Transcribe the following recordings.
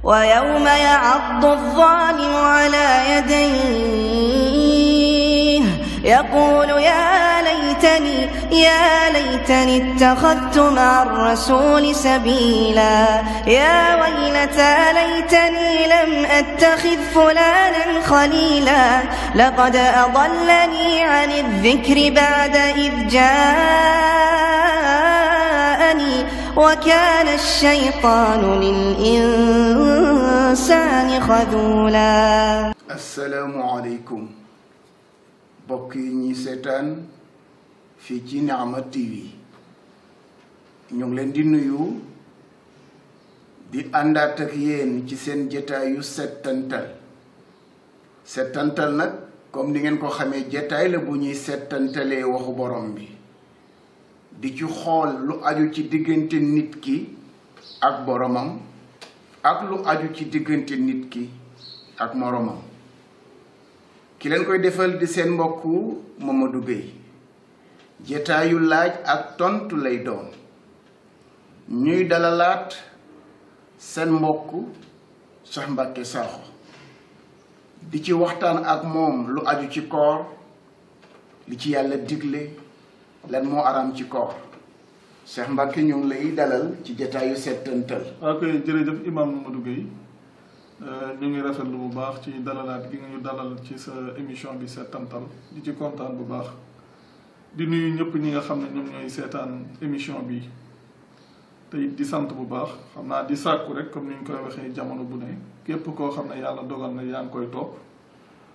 ويوم يعض الظالم على يديه يقول يا ليتني اتخذت مع الرسول سبيلا يا ويلتى ليتني لم أتخذ فلانا خليلا لقد أضلني عن الذكر بعد إذ جاءني وكان الشيطان للإنسان خذولا. السلام عليكم bokk yi ñi seetaan fii ci Nihma TV ñu ngi leen di nuyu di àndaat ak yéen ci seen jotaayu settantal nag comme ni ngeen ko xamee jotaay la bu ñuy settantalee waxu borom bi di ci xool lu aju ci diggante nit ki ak boromam ak lu aju ci diggante nit ki ak moromam ki leen koy defal di seen mbokku Mamadou Gueye jotaayu laaj ak tontu lay doon ñuy dalalaat seen mbokku Cheikh Mbacké Sakho di ci waxtaan ak moom lu aju ci koor li ci yàlla digle lan moo araam ci koor Cheikh Mbacké ñu ngi lay dalal ci jotaayu settantal. ok jërëjëf imam Mamadou Gueye ñu ngi rafetlu bu baax ci dalalaat gi nga ñu dalal ci sa émission bi settantal di ci kontaan bu baax di nuyu ñëpp ñi nga xam ne ñoom ñooy seetaan émission bi te it di sant bu baax xam naa di sàkku rek comme ni ñu koy waxee jamono bu ne képp koo xam ne yàlla dogal na yaa ngi koy topp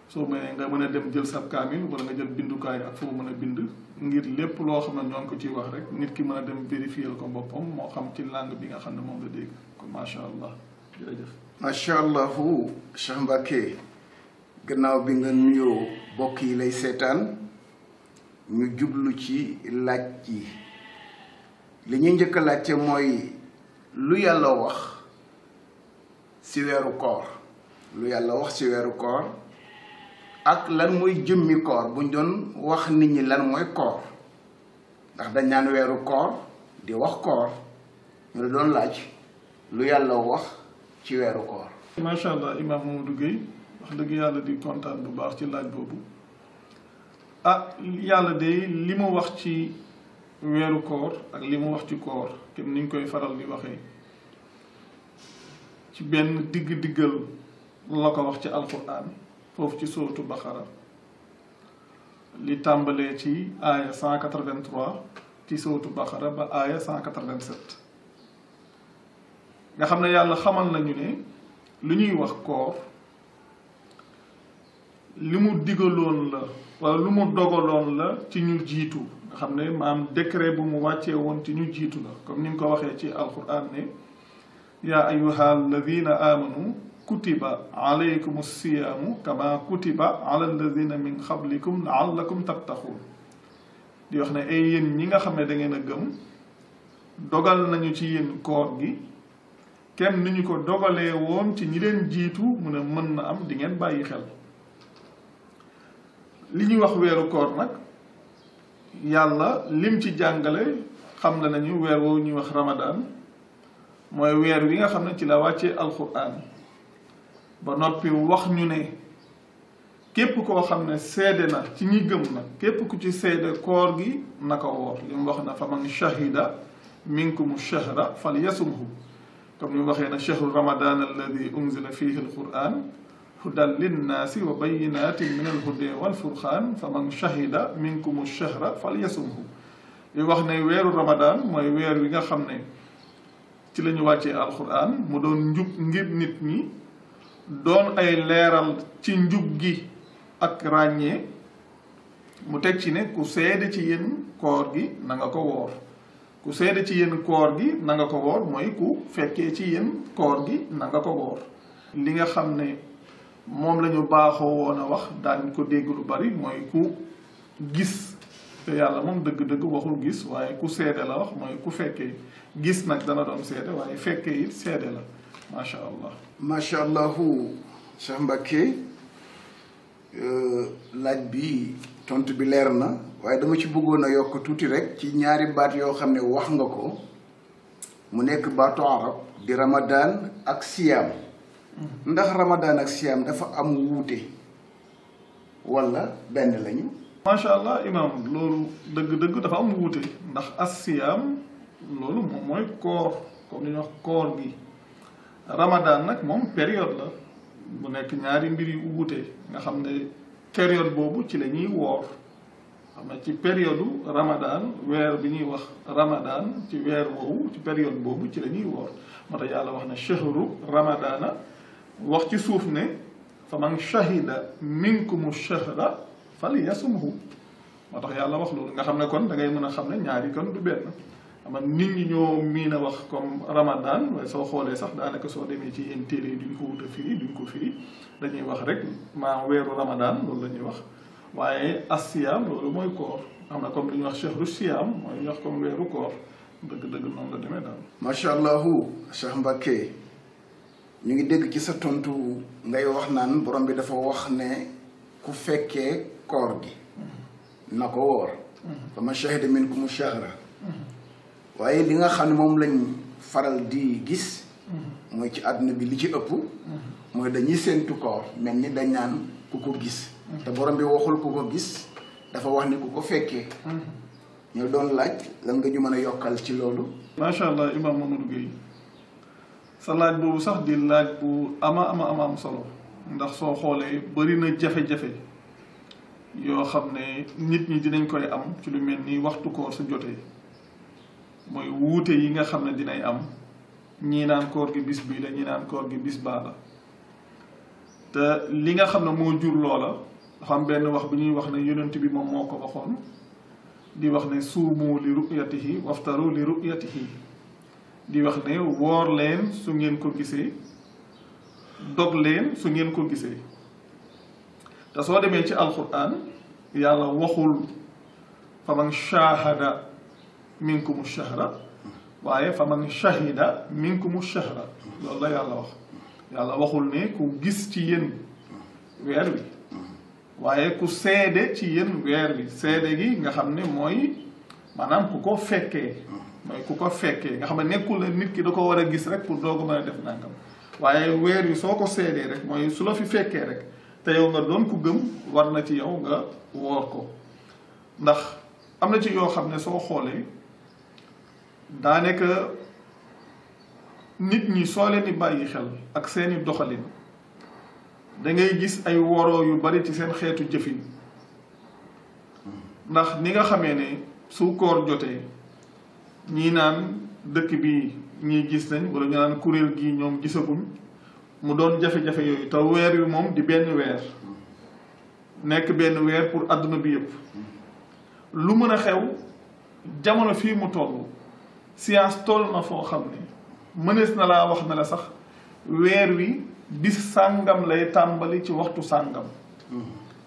soo mënee nga mën a dem jël sab kaamil wala nga jël bindukaay ak foo mën a bind ngir lépp loo xam ne ñoo ngi ko ciy wax rek nit ki mën a dem vérifier ko boppam moo xam ci langue bi nga xam ne moom la dégg kon macha allah jërëjëf. macha allah Cheikh Mbacké gannaaw bi nga nuyoo bokk yi lay seetaan ñu jublu ci laaj yi li ñuy njëkk a laajte mooy lu yàlla wax ci weeru koor ak lan mooy jëmmi koor buñ doon wax nit ñi lan mooy koor ndax dañ naan weeru koor di wax koor ñu la doon laaj lu yàlla wax ci weeru koor. macha allah imam Mamadou Gueye wax dëgg yàlla di kontaan bu baax ci laaj boobu yàlla de li mu wax ci weeru koor ak li mu wax ci koor kenn ni ñu koy faral di waxee ci benn diggal la ko wax ci alquran foofu ci sóotu Baqara li tàmbalee ci aaya 183 ci sóotu Baqara ba aaya 187 nga xam ne yàlla xamal nañu ne lu ñuy wax koor li mu digaloon la wala lu mu dogaloon la ci ñu jiitu nga xam ne maam décret bu mu wàccee woon ci ñu jiitu la comme ni nga ko waxee ci alquran ne yaa ayyuha alladina amanu kutiba alaykum siyaamu kama kutiba ala alladina min qablikum laallakum tattaquun di wax ne ay yéen ñi nga xam ne da ngeen a gëm dogal nañu ci yéen koor gi kem ni ñu ko dogalee woon ci ñi leen jiitu mu ne mën na am di ngeen bàyyi xel li ñuy wax weeru koor nag yàlla lim ci jàngale xam la nañu weer woowu ñuy wax Ramadan mooy weer wi nga xam ne ci la wàccee alquran ba noppi wax ñu ne képp koo xam ne seede na ci ñi gëm na képp ku ci seede koor gi na ko woor li mu wax na fa man shahida minkum shahra falyasumhu comme ni mu waxee na shahru ramadan alladi unzila fihi alquran hudan linnaasi wa bayinatin min alhuda walfurqaan fa man shahida minkum shahra falyasumhu li wax ne weeru ramadan mooy weer wi nga xam ne ci la ñu wàccee alquran mu doon njub ngir nit ñi doon ay leeral ci njub gi ak ràññee mu teg ci ne ku seede ci yéen koor gi na nga ko woor ku seede ci yéen koor gi na nga ko woor mooy ku fekkee ci yéen koor gi na nga ko woor li nga xam ne moom la ñu baaxoo woon a wax daañ ko dégg lu bari mooy ku gis te yàlla moom dëgg-dëgg waxul gis waaye ku seede la wax mooy ku fekkee gis nag dana doon seede waaye fekkee it seede la macha allah. macha allahu Cheikh Mbacké laaj bi tontu bi leer na waaye dama ci bëggoon a yokk tuuti rek ci ñaari baat yoo xam ne wax nga ko mu nekk baatu arab di ramadan ak siyaam ndax ramadan ak siyaam dafa am wuute wala benn lañu. macha allah imam loolu dëgg-dëgg dafa am wuute ndax as-siyaam loolu moom mooy koor comme li ñuy wax koor gi ramadan nag moom période la bu nekk ñaari mbir yu wuute nga xam ne période boobu ci la ñuy woor xam ne ci période ramadan weer bi ñuy wax ramadan ci weer woowu ci période boobu ci la ñuy woor moo tax yàlla wax ne shahru ramadana wax ci suuf ne fa man shahida minkumu shahra falyasumhu moo tax yàlla wax loolu nga xam ne kon da ngay mën a xam ne ñaari kon du benn ama nit ñi ñoo miin a wax comme ramadan waaye soo xoolee sax daanaka soo demee ci yenn téere yi duñ ko wut a firi duñ ko firi dañuy wax rek maa weeru ramadan loolu la ñuy wax waaye as-siyaam loolu mooy koor xam na comme li ñuy wax shahru siyaam mooy ñu wax comme weeru koor dëgg-dëgg noonu la demee daal. macha allahu Cheikh Mbacké ñu ngi dégg ci sa tontu ngay wax naan borom bi dafa wax ne ku fekkee koor gi na ko woor fa man shahida minkumu shahra waaye li nga xam ne moom lañ faral di gis mooy ci àdduna bi li ci ëpp mooy dañuy séentu koor mel ni dañ naan ku ko gis te borom bi waxul ku ko gis dafa wax ni ku ko fekkee ñu doon laaj lan nga ñu mën a yokkal ci loolu. macha allah imam Mamadou Gueye sa laaj boobu sax di laaj bu ama am solo ndax soo xoolee bari na jafe-jafe yoo xam ne nit ñi dinañ koy am ci lu mel ni waxtu koor su jotee mooy wuute yi nga xam ne dinay am ñii naan koor gi bis bii la ñii naan koor gi bis baa la te li nga xam ne moo jur loola dafa am benn wax bi ñuy wax ne yonent bi moom moo ko waxoon di wax ne suumu li ru'yatihi waftaru li ru'yatihi di wax ne woor leen su ngeen ko gisee dog leen su ngeen ko gisee te soo demee ci alquran yàlla waxul fa man shahada minkumu shahra waaye fa man shahida minkumu shahra loolu la yàlla wax yàlla waxul ne ku gis ci yéen weer wi waaye ku seede ci yéen weer wi seede gi nga xam ne mooy maanaam ku ko fekkee mooy ku ko fekkee nga xam ne nekkul ne nit ki da ko war a gis rek pour doogu mën a def nangam waaye weer wi soo ko seedee rek mooy su la fi fekkee rek te yow nga doon ku gëm war na ci yow nga woor ko ndax am na ci yoo xam ne soo xoolee daanaka nit ñi soo leen di bàyyi xel ak seeni doxalin da ngay gis ay woroo yu bari ci seen xeetu jëfin ndax ni nga xamee ne su koor jotee ñii naan dëkk bi ñii gis nañ wala ñu naan kuréel gi ñoom gisaguñ mu doon jafe-jafe yooyu te weer wi moom di benn weer nekk benn weer pour adduna bi yëpp lu mën a xew jamono fii mu toll science toll na foo xam ne mënees na laa wax na la sax weer wi bis sàngam lay tàmbali ci waxtu sàngam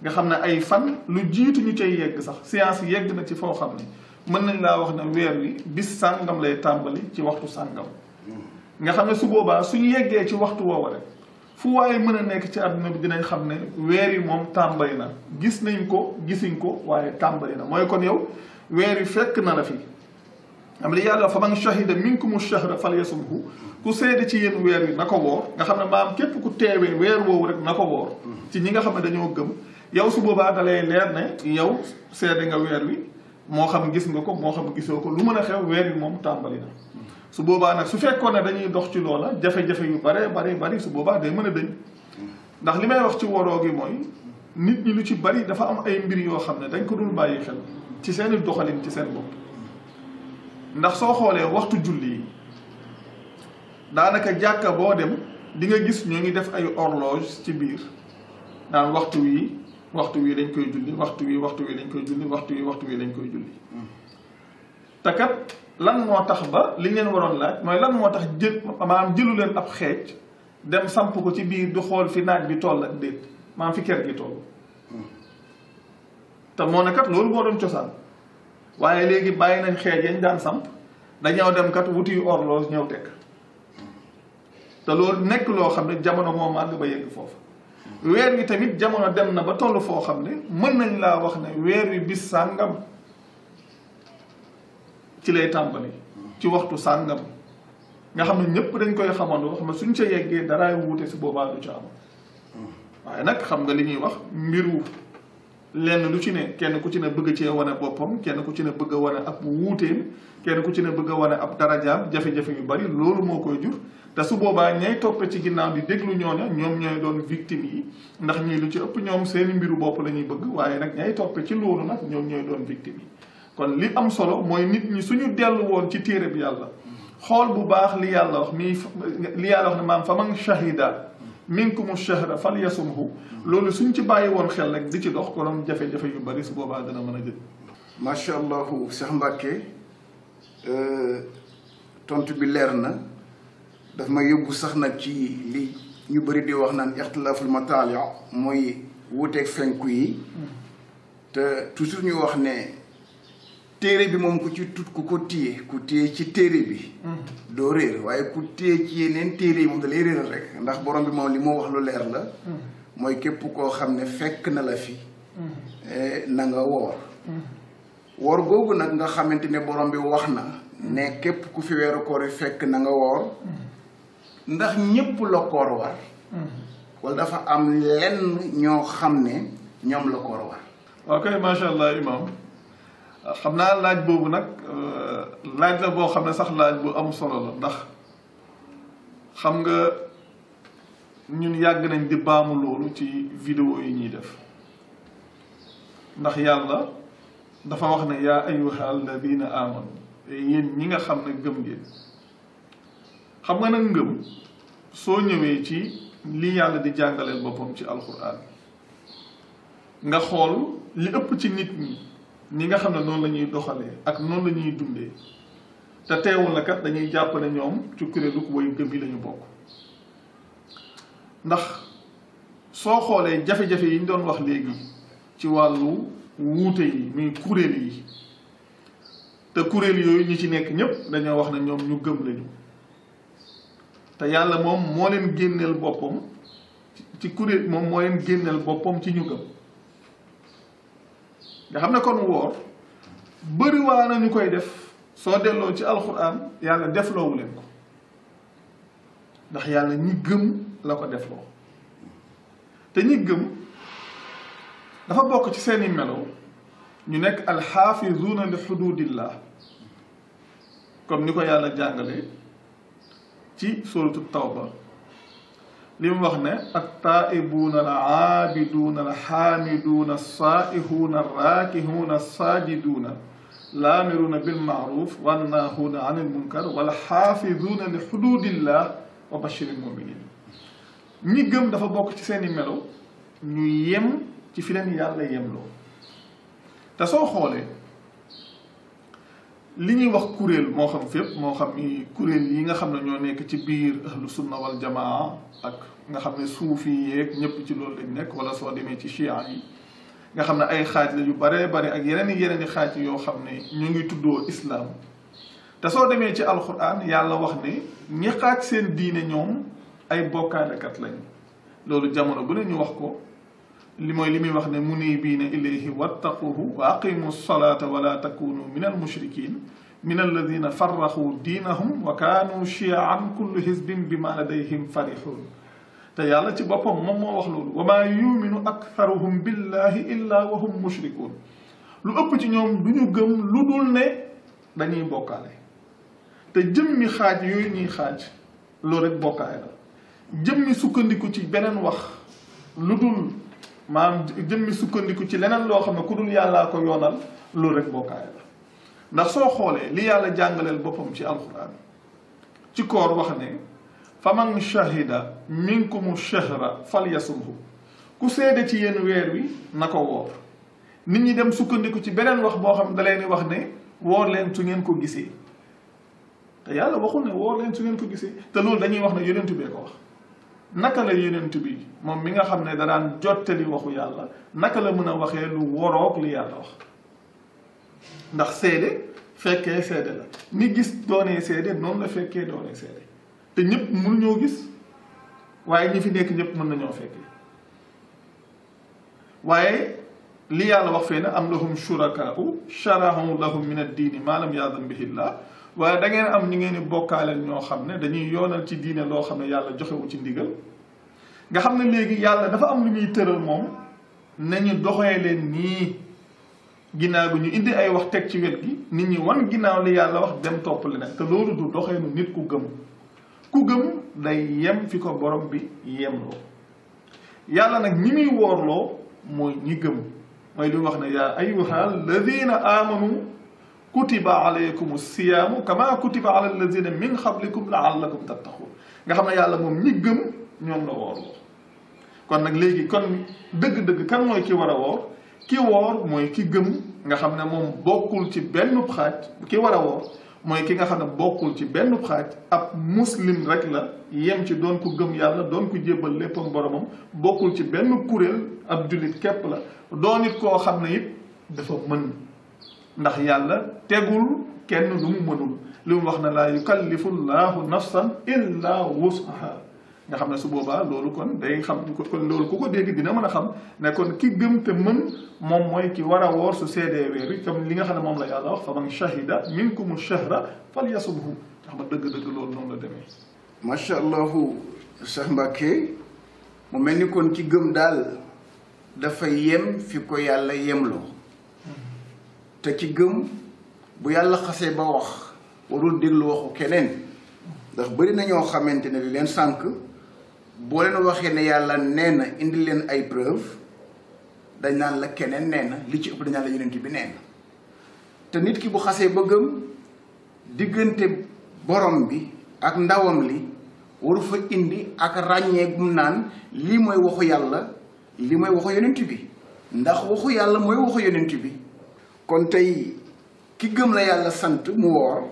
nga xam ne ay fan lu jiitu ñu cay yegg sax science yegg na ci foo xam ne mën nañ laa wax ne weer wi bis sàngam lay tàmbali ci waxtu sàngam nga xam ne su boobaa suñu yeggee ci waxtu woowa rek fu waaye mën a nekk ci àdduna bi dinañ xam ne weer wi moom tàmbali na gis nañ ko gisuñ ko waaye tàmbali na mooy kon yow weer wi fekk na la fi am li yàlla fa man shahida minkumu shahra falyasumhu ku seede ci yéen weer wi na ko woor nga xam ne maam képp ku teewee weer woowu rek na ko woor ci ñi nga xam ne dañoo gëm yow su boobaa da lay leer ne yow seede nga weer wi moo xam gis nga ko moo xam gisoo ko lu mën a xew weer wi moom tàmbali na su boobaa nag su fekkoon ne dañuy dox ci loola jafe-jafe yu bari su boobaa day mën a dëñ ndax li may wax ci woroo gi mooy nit ñi lu ci bari dafa am ay mbir yoo xam ne dañ ko dul bàyyi xel ci seeni doxalin ci seen bopp ndax soo xoolee waxtu julli yi daanaka jàkka boo dem di nga gis ñoo ngi def ay horloge ci biir naan waxtu wi dañ koy julli waxtu wi dañ koy julli waxtu wi dañ koy julli te kat lan moo tax ba li ngeen waroon laaj mooy lan moo tax maanaam jëlu leen ab xeej dem samp ko ci biir di xool fi naaj bi toll ak déet maanaam fi ker gi toll te moo ne kat loolu moo doon cosaan waaye léegi bàyyi nañ xeej yañ daan samp dañoo dem kat wuti horloge ñëw teg te loolu nekk loo xam ne jamono moo màgg ba yegg foofu weer wi tamit jamono dem na ba toll foo xam ne mën nañ laa wax ne weer wi bis sàngam ci lay tàmbali ci waxtu sàngam nga xam ne ñëpp dañ koy xamandoo xam ne suñ ca yeggee daraay wuute si boobaa du ca am waaye nag xam nga li ñuy wax mbiru lenn lu ci ne kenn ku ci ne bëgg cee wane boppam kenn ku ci ne bëgg a wane ab wuuteem kenn ku ci ne bëgg a wane ab darajaam jafe-jafe yu bari loolu moo koy jur te su boobaa ñay toppe ci ginnaaw di déglu ñooña ñoom ñooy doon victime yi ndax ñii lu ci ëpp ñoom seeni mbiru bopp la ñuy bëgg waaye nag ñay toppe ci loolu nag ñoom ñooy doon victime yi kon li am solo mooy nit ñi suñu dellu woon ci téere bi yàlla xool bu baax li yàlla wax li yàlla wax ne maam fa man shahida minkumu shahra falyasumhu loolu suñ ci bàyyi woon xel rek di ci dox konoon jafe-jafe yu bari su boobaa dana mën a jël macha allahu Cheikh Mbacke tontu bi leer na daf ma yóbbu sax nag ci li ñu bëri di wax naan ixtilaaful mataali mooy wuuteeg fenku yi te toujours ñu wax ne téere bi moom ku ci tut ku téye ci téere bi doo réer waaye ku téye ci yeneen téere yi moom da lay réeral rek ndax borom bi moom li moo wax lu leer la mooy képp koo xam ne fekk na la fi na nga woor googu nag nga xamante ne borom bi wax na ne képp ku fi weeru koor fekk na nga woor ndax ñépp la koor war wala dafa am lenn ñoo xam ne ñoom la koor war ok macha allah imam xam naa laaj boobu nag laaj la boo xam ne sax laaj bu am solo la ndax xam nga ñun yàgg nañ di baamu loolu ci vidéo yi ñuy def ndax yàlla dafa wax ne yaa ayyuha alladina amanu yéen ñi nga xam ne gëm ngeen xam nga nag ngëm soo ñëwee ci li yàlla di jàngaleel boppam ci alquran nga xool li ëpp ci nit ñi nga xam ne noonu la ñuy doxalee ak noonu la ñuy dundee te teewul la kat dañuy jàpp ne ñoom ci kuréelu way gëm yi la ñu bokk ndax soo xoolee jafe-jafe yi ñu doon wax léegi ci wàllu wuute yi muy kuréel yi te kuréel yooyu ñi ci nekk ñépp dañoo wax ne ñoom ñu gëm lañu te yàlla moom moo leen génneel boppam ci kuréel moom moo leen génneel boppam ci ñu gëm nga xam ne kon woor bëriwaa na ñu koy def soo delloo ci alxuraan yàlla defloowu leen ko ndax yàlla ñi gëm la ko defloo te ñi gëm dafa bokk ci seeni melo ñu nekk alxaafizuuna li xududillah comme ni ko yàlla jàngale ci suratu tawba li mu wax ne attaa'ibuuna al aabiduuna al xaamiduuna assaa'ihuuna arraakihuuna assaajiduuna laamiruuna bilmaaruf wannaahuuna anil munkar wal xaafizuuna li xududillah wa bashiril muminin ñi gëm dafa bokk ci seeni melo ñu yem ci fi leen yàlla yemloo te soo xoolee li ñuy wax kuréel moo xam fépp moo xam ni kuréel yi nga xam ne ñoo nekk ci biir ahlu sunna wal jamaa ak nga xam ne suufi yeeg ñëpp ci loolu lañ nekk wala soo demee ci chia yi nga xam ne ay xaaj la yu bare bare ak yeneen i xaaj yoo xam ne ñu ngi tuddoo islam te soo demee ci alquran yàlla wax ne ñi xaaj seen diine ñoom ay bokkaalekat lañ loolu jamono bu ne ñu wax ko li mooy li muy wax ne munibiina ilayhi wattaquhu wa aqimu salata wala takunu min al mushrikin min alladina farraxu diinahum wa kaanu chiaan kullu hisbin bima ladayhim farixun te yàlla ci boppam moom moo wax loolu wa maa yuminu aktharuhum billahi illa wa hum mushrikun lu ëpp ci ñoom du ñu gëm lu dul ne dañuy bokkaale te jëmmi xaaj yooyu ñuy xaaj loolu rek bokkaale la jëmmi sukkandiku ci beneen wax lu dul maanaam jëmmi sukkandiku ci leneen loo xam ne ku dul yàllaa ko yoonal loolu rek bokkaale la ndax soo xoolee li yàlla jàngaleel boppam ci alquran ci koor wax ne faman shahida minkumu shahra falyasumhu ku seede ci yéen weer wi na ko woor nit ñi dem sukkandiku ci beneen wax boo xam ne da leen di wax ne woor leen su ngeen ko gisee te yàlla waxul ne woor leen su ngeen ko gisee te loolu dañuy wax ne yonent bee ko wax naka la yonent bi moom mi nga xam ne da daan jottali waxu yàlla naka la mën a waxee lu woroog li yàlla wax ndax seede fekkee seede la ni gis doonee seede noonu la fekkee doonee seede te ñëpp mën ñoo gis waaye ñi fi nekk ñëpp mën nañoo fekkee waaye li yàlla wax fee ne am lahum shurakaa'u sharahu lahum min ad-diini maa lam ya'zan bihi llah waaye da ngeen am ñu ngeen di bokkaaleel ñoo xam ne dañuy yoonal ci diine loo xam ne yàlla joxewu ci ndigal nga xam ne léegi yàlla dafa am lu muy tëral moom nañu doxee leen nii ginnaaw bi ñu indi ay wax teg ci wet gi nit ñi wan ginnaaw li yàlla wax dem topp leneen te loolu du doxeenu nit ku gëm day yem fi ko borom bi yemloo yàlla nag ñi muy woorloo mooy ñi gëm mooy li wax ne yaa ayyuha alladina amanu kutiba alaykum siyaamu kama kutiba ala alladina min qablikum laallakum tattaqun nga xam ne yàlla moom ñi gëm ñoom la woorloo kon nag léegi kon dëgg-dëgg kan mooy ki war a woor ki woor mooy ki gëm nga xam ne moom bokkul ci benn xaaj ki war a woor mooy ki nga xam ne bokkul ci benn xaaj ab muslim rek la yem ci doon ko gëm yàlla doon ko jébbal léppam boromam bokkul ci benn kuréel ab jullit képp la doon it koo xam ne it dafa mën ndax yàlla tegul kenn lu mu mënul li mu wax ne laa yukallifu llahu nafsan illa wusaha nga xam ne su boobaa loolu kon day xam kon loolu ku ko dégg dina mën a xam ne kon ki gëm te mën moom mooy ki war a woor su seedee weer wi comme li nga xam ne moom la yàlla wax fa man shahida minkumu shahra falyasumhu nga xam ne dëgg-dëgg loolu noonu la demee. macha allahu Cheikh Mbacké mu mel ni kon ki gëm daal dafa yem fi ko yàlla yemloo te ki gëm bu yàlla xasee ba wax warul déglu waxu keneen ndax bëri na ñoo xamante ne li leen sànq. boo leen waxee ne yàlla nee na indi leen ay preuve dañ naan la keneen nee na li ci ëpp dañ naan la yonent bi nee na te nit ki bu xasee ba gëm diggante borom bi ak ndawam li waru fa indi ak ràññee gum naan lii mooy waxu yàlla lii mooy waxu yonent bi ndax waxu yàlla mooy waxu yonent bi kon tey ki gëm la yàlla sant mu woor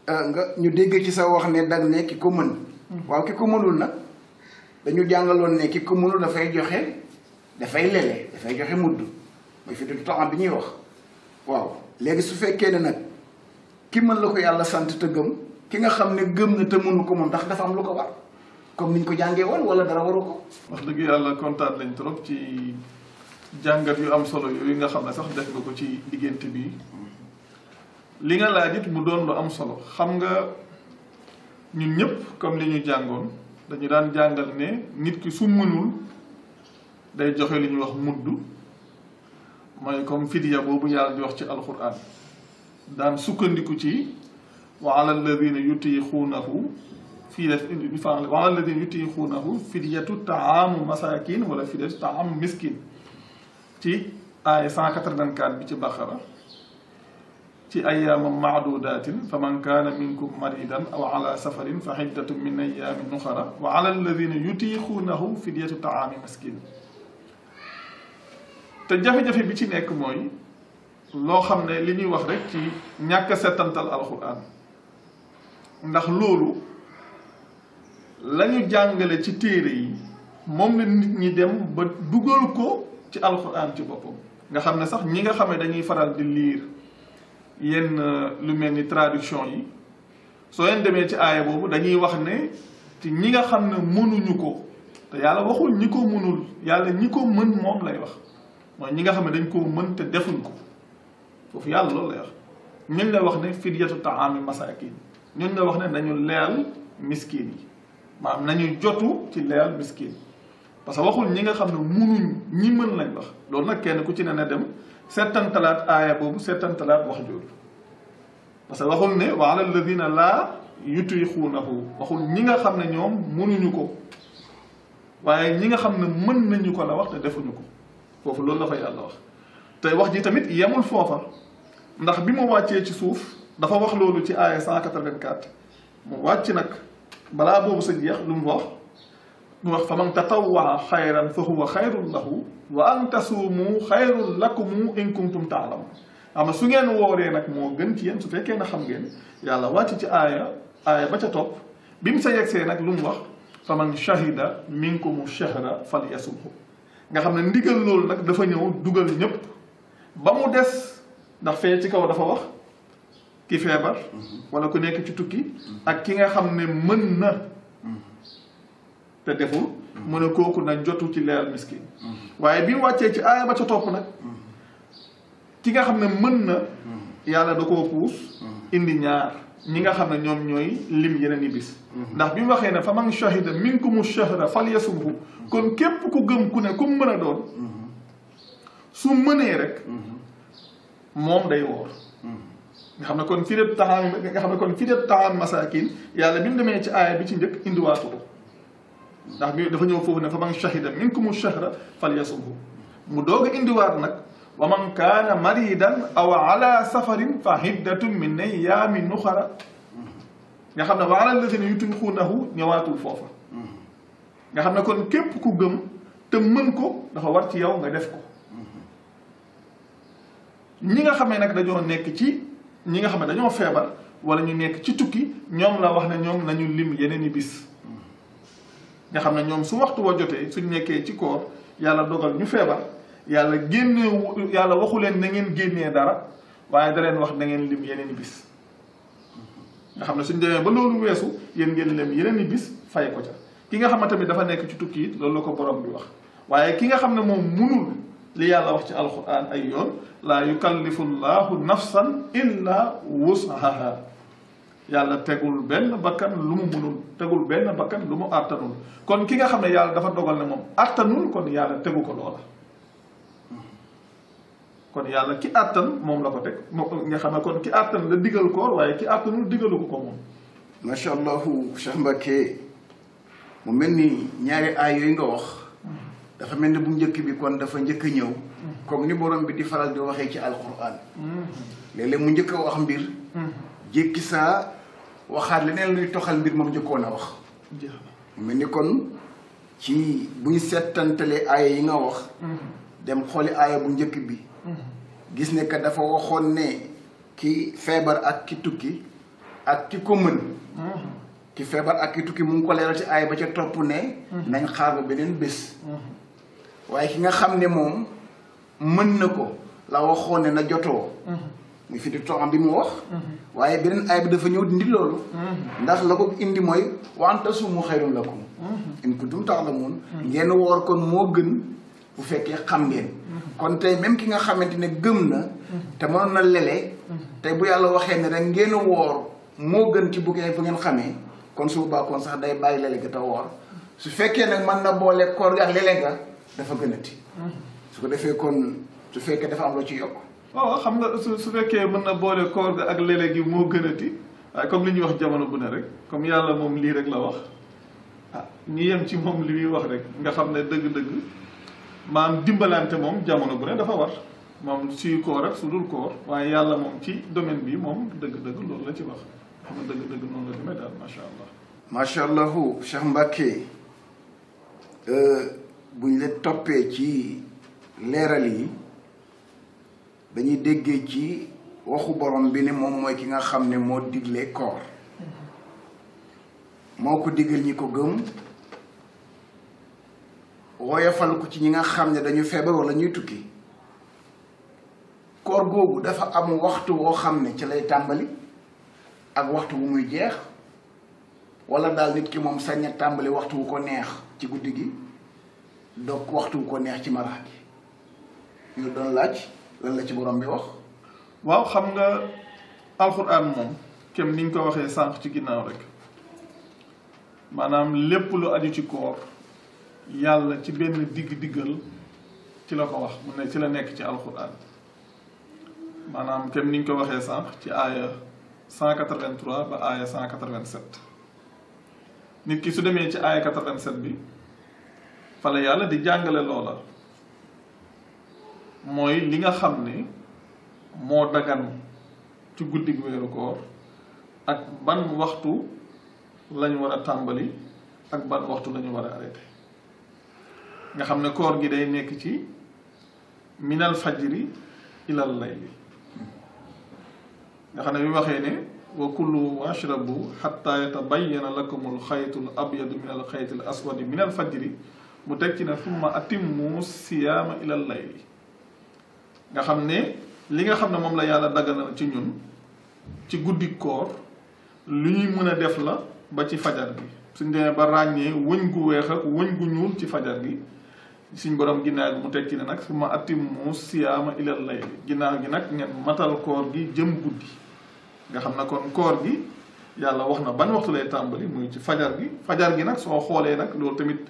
nga ñu dégg ci sa wax ne dag ne ki ko mën waaw ki ko mënul nag dañu jàngaloon ne ki ko mënul dafay joxe dafay lele dafay joxe mudd mooy fi du taxam bi ñuy wax waaw léegi su fekkee ne nag ki mën la ko yàlla sant te gëm ki nga xam ne gëm na te mënu ko moom ndax dafa am lu ko war comme niñ ko jàngee woon wala dara waru ko. wax dëgg yàlla kontaan nañ trop ci jàngat yu am solo yooyu nga xam ne sax def nga ko ci diggante bi li nga laaj it mu doon lu am solo xam nga. ñun ñëpp comme li ñu jàngoon dañu daan jàngal ne nit ki su mënul day joxe li ñuy wax mudd mooy comme fidiya boobu yàlla di wax ci alquran daan sukkandiku ci wa ala alladina yutiquunahu wa ala alladina yutiquunahu fidyatu taamu masakin wala fidyatu taamu miskin ci aaya 184 bi ci Baqara ci ayyaama maadudatin fa man kaana minkum maridan aw ala safarin fa xiddatun min ayaamin uxara wa ala alladina yutiquunahu fidyatu taami miskin te jafe-jafe bi ci nekk mooy loo xam ne li ñuy wax rek ci ñàkk settantal alquran ndax loolu lañu jàngale ci téere yi moom la nit ñi dem ba dugal ko ci alquran ci boppam nga xam ne sax ñi nga xam ne dañuy faral di liir yenn lu mel ni traduction yi soo leen demee ci aaya boobu dañuy wax ne ci ñi nga xam ne mënuñu ko te yàlla waxul ñi ko mënul yàlla ñi ko mën moom lay wax mooy ñi nga xam ne dañ koo mën te defuñ ko foofu yàlla loolu lay wax ñun la wax ne fidyatu taami masakin ñun la wax ne nañu leel miskin yi maanaam nañu jotu ci leel miskin parce que waxul ñi nga xam ne mënuñ ñi mën lañ wax loolu nag kenn ku ci ne dem settantalaat aaya boobu settantalaat wax jooju parce que waxul ne wa ala alladina laa yutiquunahu waxul ñi nga xam ne ñoom mënuñu ko waaye ñi nga xam ne mën nañu ko la wax te defuñu ko foofu loolu la fa yàlla wax te wax ji tamit yemul foofa ndax bi mu wàccee ci suuf dafa wax loolu ci aaya 184 mu wàcc nag balaa boobu sa jeex lu mu wax fa man tatawwaa xayran fa huwa xayrun lahu wa an tasuumu xayrun lakum in kuntum taalamun ama su ngeen wooree nag moo gën ci yéen su fekkee na xam ngeen yàlla wàcc ci aaya ba ca topp bi mu sa yegsee nag lu mu wax fa man shahida minkumu shahra falyasumhu nga xam ne ndigal loolu nag dafa ñëw dugal ñëpp ba mu des ndax fee ci kaw dafa wax ki feebar wala ku nekk ci tukki ak ki nga xam ne mën na te deful mu ne kooku na jotu ci leel miskin waaye bi mu wàccee ci aaya ba ca topp nag ki nga xam ne mën na yàlla da koo puus indi ñaar ñi nga xam ne ñoom ñooy lim yeneen i bis ndax bi mu waxee ne fa man shahida minkumu shahra falyasumhu kon képp ku gëm ku ne ku mën a doon su mënee rek moom day woor nga xam ne kon fidet taxaan masakin yàlla bi mu demee ci aaya bi ci njëkk indiwaatu ko ndax bi dafa ñëw foofu ne fa man shahida minkumu shahra falyasumhu mu doog a indiwaat nag wa man kaana maridan aw ala safarin fa hiddatun min ayyaamin uxra nga xam ne wa ala lazina yutiquunahu ñëwaatul foofa nga xam ne kon képp ku gëm te mën ko dafa war ci yow nga def ko ñi nga xam ne nag dañoo nekk ci ñi nga xam ne dañoo feebar wala ñu nekk ci tukki ñoom la wax ne ñoom nañu lim yeneen i bis nga xam ne ñoom su waxtu wa jotee suñ nekkee ci koor yàlla dogal ñu feebar yàlla waxu leen na ngeen génnee dara waaye da leen wax na ngeen lim yeneen i bis nga xam ne suñ demee ba loolu weesu yéen ngeen lim yeneen i bis fay ko ca ki nga xam ne tamit dafa nekk ci tukki it loolu la ko borom bi wax waaye ki nga xam ne moom munul li yàlla wax ci alquran ay yoon laa yukallifu llahu nafsan illa wusaha yàlla tegul benn bakkan lu mu munul tegul benn bakkan lu mu àttanul kon ki nga xam ne yàlla dafa dogal ne moom àttanul kon yàlla tegu ko loola kon yàlla ki àttan moom la ko teg moom nga xam ne kon ki àttan la digal koor waaye ki àttanul digalu ko moom macha allahu Cheikh Mbacké mu mel ni ñaari aay yooyu nga wax dafa mel ni bu njëkk bi kon dafa njëkk a ñëw comme ni borom bi di faral di waxee ci alquran léeg-léeg mu njëkk a wax mbir jékki saa waxaat leneen luy toxal mbir moom njëkkoon a wax mu mel ni kon ci buñ settantalee aaya yi nga wax dem xooli aaya bu njëkk bi gis ne que dafa waxoon ne ki feebar ak ki tukki ak ki ko mën ki feebar ak ki tukki mu ngi ko leeral ci aaya ba ca topp ne nañ xaar ba beneen bés waaye ki nga xam ne moom mën na ko la waxoon ne na jotoo muy fi di toxam bi mu wax waaye beneen aaya bi dafa ñëw dindi loolu ndax la ko indi mooy wa an tasuumu xayrun lakum in kuntum ta'lamuun ngeen woor kon moo gën bu fekkee xam ngeen kon tey même ki nga xamante ne gëm na te mënoon na lele tey bu yàlla waxee ne rek ngeen woor moo gën ci bu ngeen xamee kon su boobaa kon sax day bàyyi lele ga te woor su fekkee nag mën na boole koor gi ak lele ga dafa gënati su ko defee kon su fekkee dafa am loo ci yokk waaw xam nga su fekkee mën na boole koor ga ak lele gi moo gënati waaye comme li ñuy wax jamono bu ne rek comme yàlla moom lii rek la wax ah ñu yem ci moom li muy wax rek nga xam ne dëgg-dëgg maam dimbalante moom jamono bu ne dafa war moom suy koor ak su dul koor waaye yàlla moom ci domaine bi moom dëgg-dëgg loolu la ci wax xam nga dëgg-dëgg noonu la demee daal macha allah. macha allahu Cheikh Mbacké buñ leen toppee ci leeral yi dañuy déggee ci waxu borom bi ne moom mooy ki nga xam ne moo digle koor moo ko digal ñi ko gëm woyofal ko ci ñi nga xam ne dañu feebar wala ñuy tukki koor googu dafa am waxtu woo xam ne ci lay tàmbali ak waxtu wu muy jeex wala daal nit ki moom sañ a tàmbali waxtu wu ko neex ci guddi gi donc waxtu wu ko neex ci marax gi ñu doon laaj lan la ci borom bi wax waaw xam nga alxuraan moom kem niñ ko waxee sànq ci ginnaaw rek maanaam lépp lu aju ci koor yàlla ci benn diggal ci la ko wax mu ne ci la nekk ci alxuraan maanaam kem niñ ko waxee sànq ci aaya 183 ba aaya 187 nit ki su demee ci aaya 87 bi fa la yàlla di jàngale loola mooy li nga xam ne moo dagan ci guddi gu weeru koor ak ban waxtu lañu war a tàmbali ak ban waxtu lañu war a arrêté nga xam ne koor gi day nekk ci minal fajri ilal layli nga xam ne bi waxee ne wa kulu washrabu xatta yatabayyana lakumul xaytul abyadu minal xaytil aswadi minal fajri mu teg ci ne summa atimmu siyaama ilal layli nga xam ne li nga xam ne moom la yàlla daganal ci ñun ci guddi koor lu ñuy mën a def la ba ci fajar gi suñ demee ba ràññee wëñ gu weex ak wëñ gu ñuul ci fajar gi suñ borom ginnaaw gi mu teg ci ne nag summa atimmu siyaama ilal layli ginnaaw gi nag ngeen matal koor gi jëm guddi nga xam ne kon koor gi yàlla wax na ban waxtu lay tàmbali muy ci fajar gi nag soo xoolee nag loolu tamit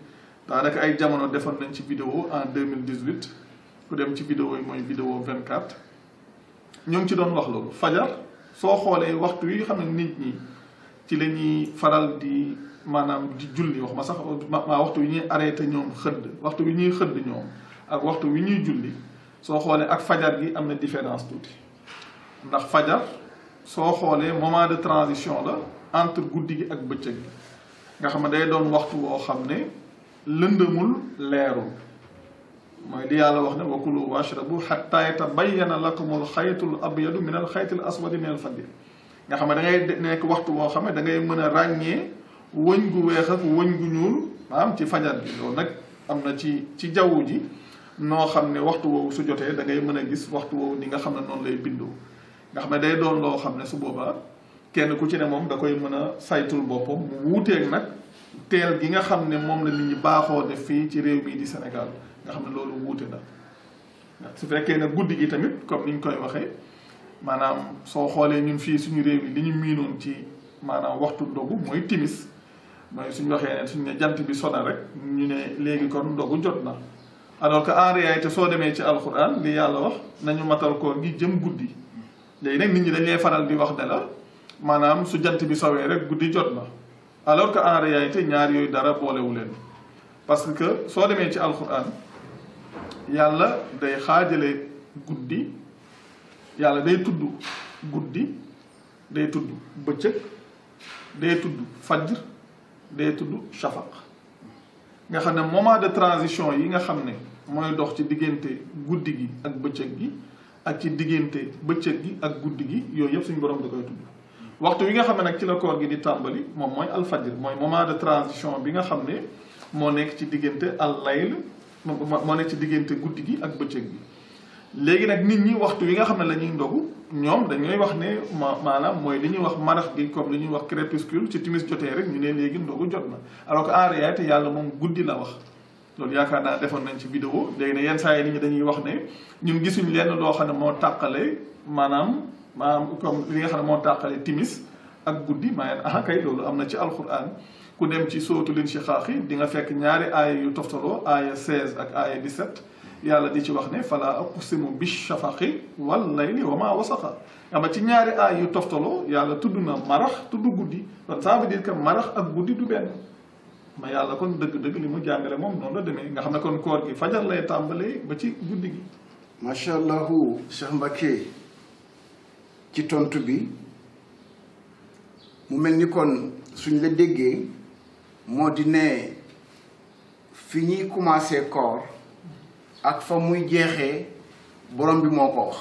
daanaka ay jamono defoon nañ ci vidéo en 2018 ku dem ci vidéo yi mooy vidéo 24 ñoo ngi ci doon wax loolu fajar soo xoolee waxtu yi xam ne nit ñi ci la ñuy faral di maanaam di julli wax ma sax maa waxtu wi ñuy arrêté ñoom xëdd waxtu wi ñuy xëdd ñoom ak waxtu wi ñuy julli soo xoolee ak fajar gi am na différence tuuti ndax fajar soo xoolee moment de transition la entre guddi gi ak bëccëg gi nga xam ne day doon waxtu woo xam ne lëndëmul leerul mooy li yàlla wax ne wa kulu washrabu hatta yatabayyana lakumul xaytul abyadu min al xaytil aswadi min al fajr nga xam ne da ngay nekk waxtu woo xam ne da ngay mën a ràññee wëñ gu weex ak wëñ gu ñuul maanaam ci fajar bi loolu nag am na ci jaww ji noo xam ne waxtu woowu su jotee da ngay mën a gis waxtu woowu ni nga xam ne noonu lay bindoo nga xam ne day doon loo xam ne su boobaa kenn ku ci ne moom da koy mën a saytul boppam mu wuuteeg nag teel gi nga xam ne moom la nit ñi baaxoo def fii ci réew mii di Sénégal nga xam ne loolu wuute na su fekkee ne guddi gi tamit comme ni ñu koy waxee maanaam soo xoolee ñun fii suñu réew yi li ñu miinoon ci maanaam waxtu ndogu mooy timis mooy suñu waxee ne suñu ne jant bi sona rek ñu ne léegi kon ndogu jot na alors que en réalité soo demee ci alxuraan li yàlla wax nañu matal koor gi jëm guddi léegi nag nit ñi dañuy faral di wax ne la maanaam su jant bi sowee rek guddi jot na alors que en réalité ñaar yooyu dara boolewu leen parce que soo demee ci alxuraan yàlla day xaajale guddi yàlla day tudd guddi day tudd bëccëg day tudd fajr day tudd shafaq nga xam ne moment de transition yi nga xam ne mooy dox ci diggante guddi gi ak bëccëg gi ak ci diggante bëccëg gi ak guddi gi yooyu yëpp suñu borom da koy tudd waxtu wi nga xam ne nag ci la koor gi di tàmbali moom mooy alfajr mooy moment de transition bi nga xam ne moo nekk ci diggante al layl moo nekk ci diggante guddi gi ak bëccëg gi léegi nag nit ñi waxtu wi nga xam ne la ñuy ndogu ñoom dañuy wax ne maanaam mooy li ñuy wax marax gi comme li ñuy wax crépuscule ci timis jotee rek ñu ne léegi ndogu jot na alors que en réalité yàlla moom guddi la wax loolu yaakaar naa defoon nañ ci vidéo léegi ne yenn saa yi nit ñi dañuy wax ne ñun gisuñ lenn loo xam ne moo tàqale maanaam comme li nga xam ne moo tàqale timis ak guddi maa ah kay loolu am na ci alquran ku dem ci sootu Inshiqaaq di nga fekk ñaari aaya yu toftaloo aaya 16 ak aaya 17 yàlla di ci wax ne fala uqsimu bishafaqi wal layli wa ma wasaqa ama ci ñaari aaya yu toftaloo yàlla tudd na marax tudd guddi kon ça veut dire que marax ak guddi du benn ma yàlla kon dëgg-dëgg li mu jàngale moom noonu la demee nga xam ne kon koor gi fajar lay tàmbalee ba ci guddi gi macha allahu Cheikh Mbacké ci tontu bi mu mel ni kon suñ la déggee moo di ne fi ñuy commencé koor ak fa muy jeexee borom bi moo ko wax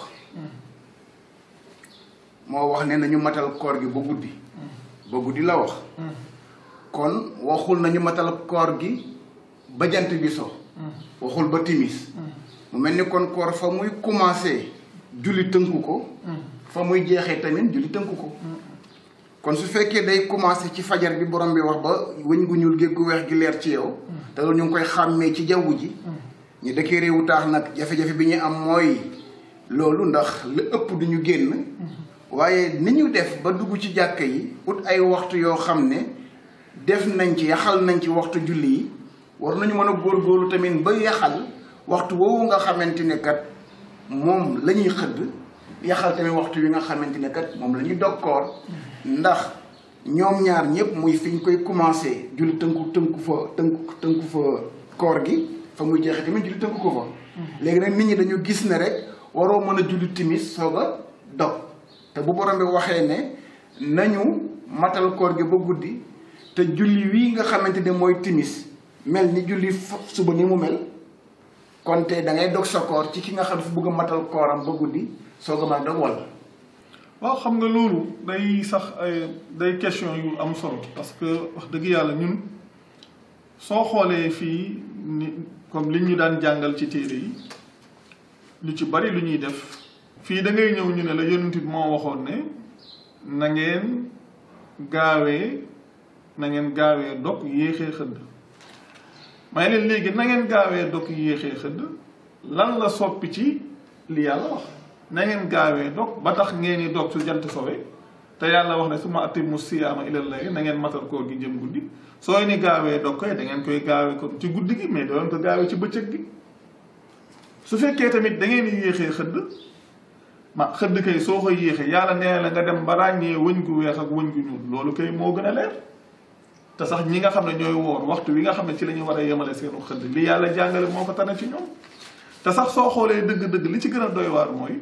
moo wax ne nañu matal koor gi ba guddi la wax kon waxul nañu matal koor gi ba jant bi so waxul ba timis mu mel ni kon koor fa muy commencé julli tënku ko fa muy jeexee tamit julli tënku ko kon su fekkee day commencé ci fajar bi borom bi wax ba wëñ gu ñuul géej gu weex gi leer ci yow te loolu ñu ngi koy xàmmee ci jaww ji ñu dëkkee réewu taax nag jafe-jafe bi ñu am mooy loolu ndax li ëpp du ñu génn waaye ni ñu def ba dugg ci jàkka yi ut ay waxtu yoo xam ne def nañ ci yaxal nañ ci waxtu julli yi war nañu mën a góorgóorlu tamit ba yaxal waxtu woowu nga xamante ne kat moom la ñuy xëdd yaxal tamit waxtu wi nga xamante ne kat moom la ñuy dog koor ndax ñoom ñaar ñëpp muy fi ñu koy commencé julli tënku fa koor gi fa muy jeexee tamit julli tënku ko fa léegi nag nit ñi dañu gis ne rek waroo mën a julli timis soog a dog te bu borom bi waxee ne nañu matal koor gi ba guddi te julli wii nga xamante ne mooy timis mel ni julli suba ni mu mel kon te da ngay dog sa koor ci ki nga xam ne fu bëgg a matal kooram ba guddi soog a mën a dog walla waaw xam nga loolu day sax day question yu am solo parce que wax dëgg yàlla ñun soo xoolee fii ni comme li ñu daan jàngal ci téere yi lu ci bari lu ñuy def fii da ngay ñëw ñu ne la yonent bi moo waxoon ne na ngeen gaawee dog yéexee xëdd may leen léegi na ngeen gaawee dog yéexee xëdd lan la soppi ci li yàlla wax na ngeen gaawee dog ba tax ngeen di dog su jant sowe te yàlla wax ne summa atimmu siyaama ilal layli na ngeen matal koor gi jëm guddi sooy ni gaawee dog koy da ngeen koy gaawee ko ci guddi gi mais doo leen ko gaawee ci bëccëg gi su fekkee tamit da ngeen di yéexee xëdd xëdd kay soo ko yéexee yàlla nee la nga dem ba ràññee wëñ gu weex ak wëñ gu ñuul loolu kay moo gën a leer te sax ñi nga xam ne ñooy woor waxtu wi nga xam ne ci la ñu war a yemale seenu xëdd li yàlla jàngale moo ko tane ci ñoom te sax soo xoolee dëgg-dëgg li ci gën a doy waar mooy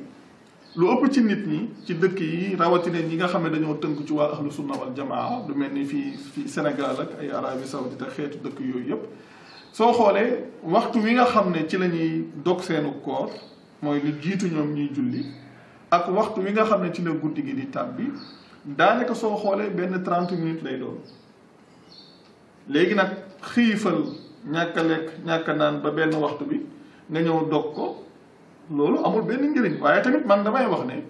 lu ëpp ci nit ñi ci dëkk yi rawatina ñi nga xam ne dañoo tënk ci waa ahlu sunna wal jamaa du mel ni fii Sénégal ak ay Arabie Saoudite ak xeetu dëkk yooyu yëpp soo xoolee waxtu wi nga xam ne ci la ñuy dog seenu koor mooy lu jiitu ñoom ñuy julli ak waxtu wi nga xam ne ci la guddi gi di tàbbi daanaka soo xoolee benn 30 minutes lay doon léegi nag xiifal ñàkk a lekk ñàkk a naan ba benn waxtu bi nga ñëw dog ko loolu amul benn njëriñ waaye tamit man damay wax ne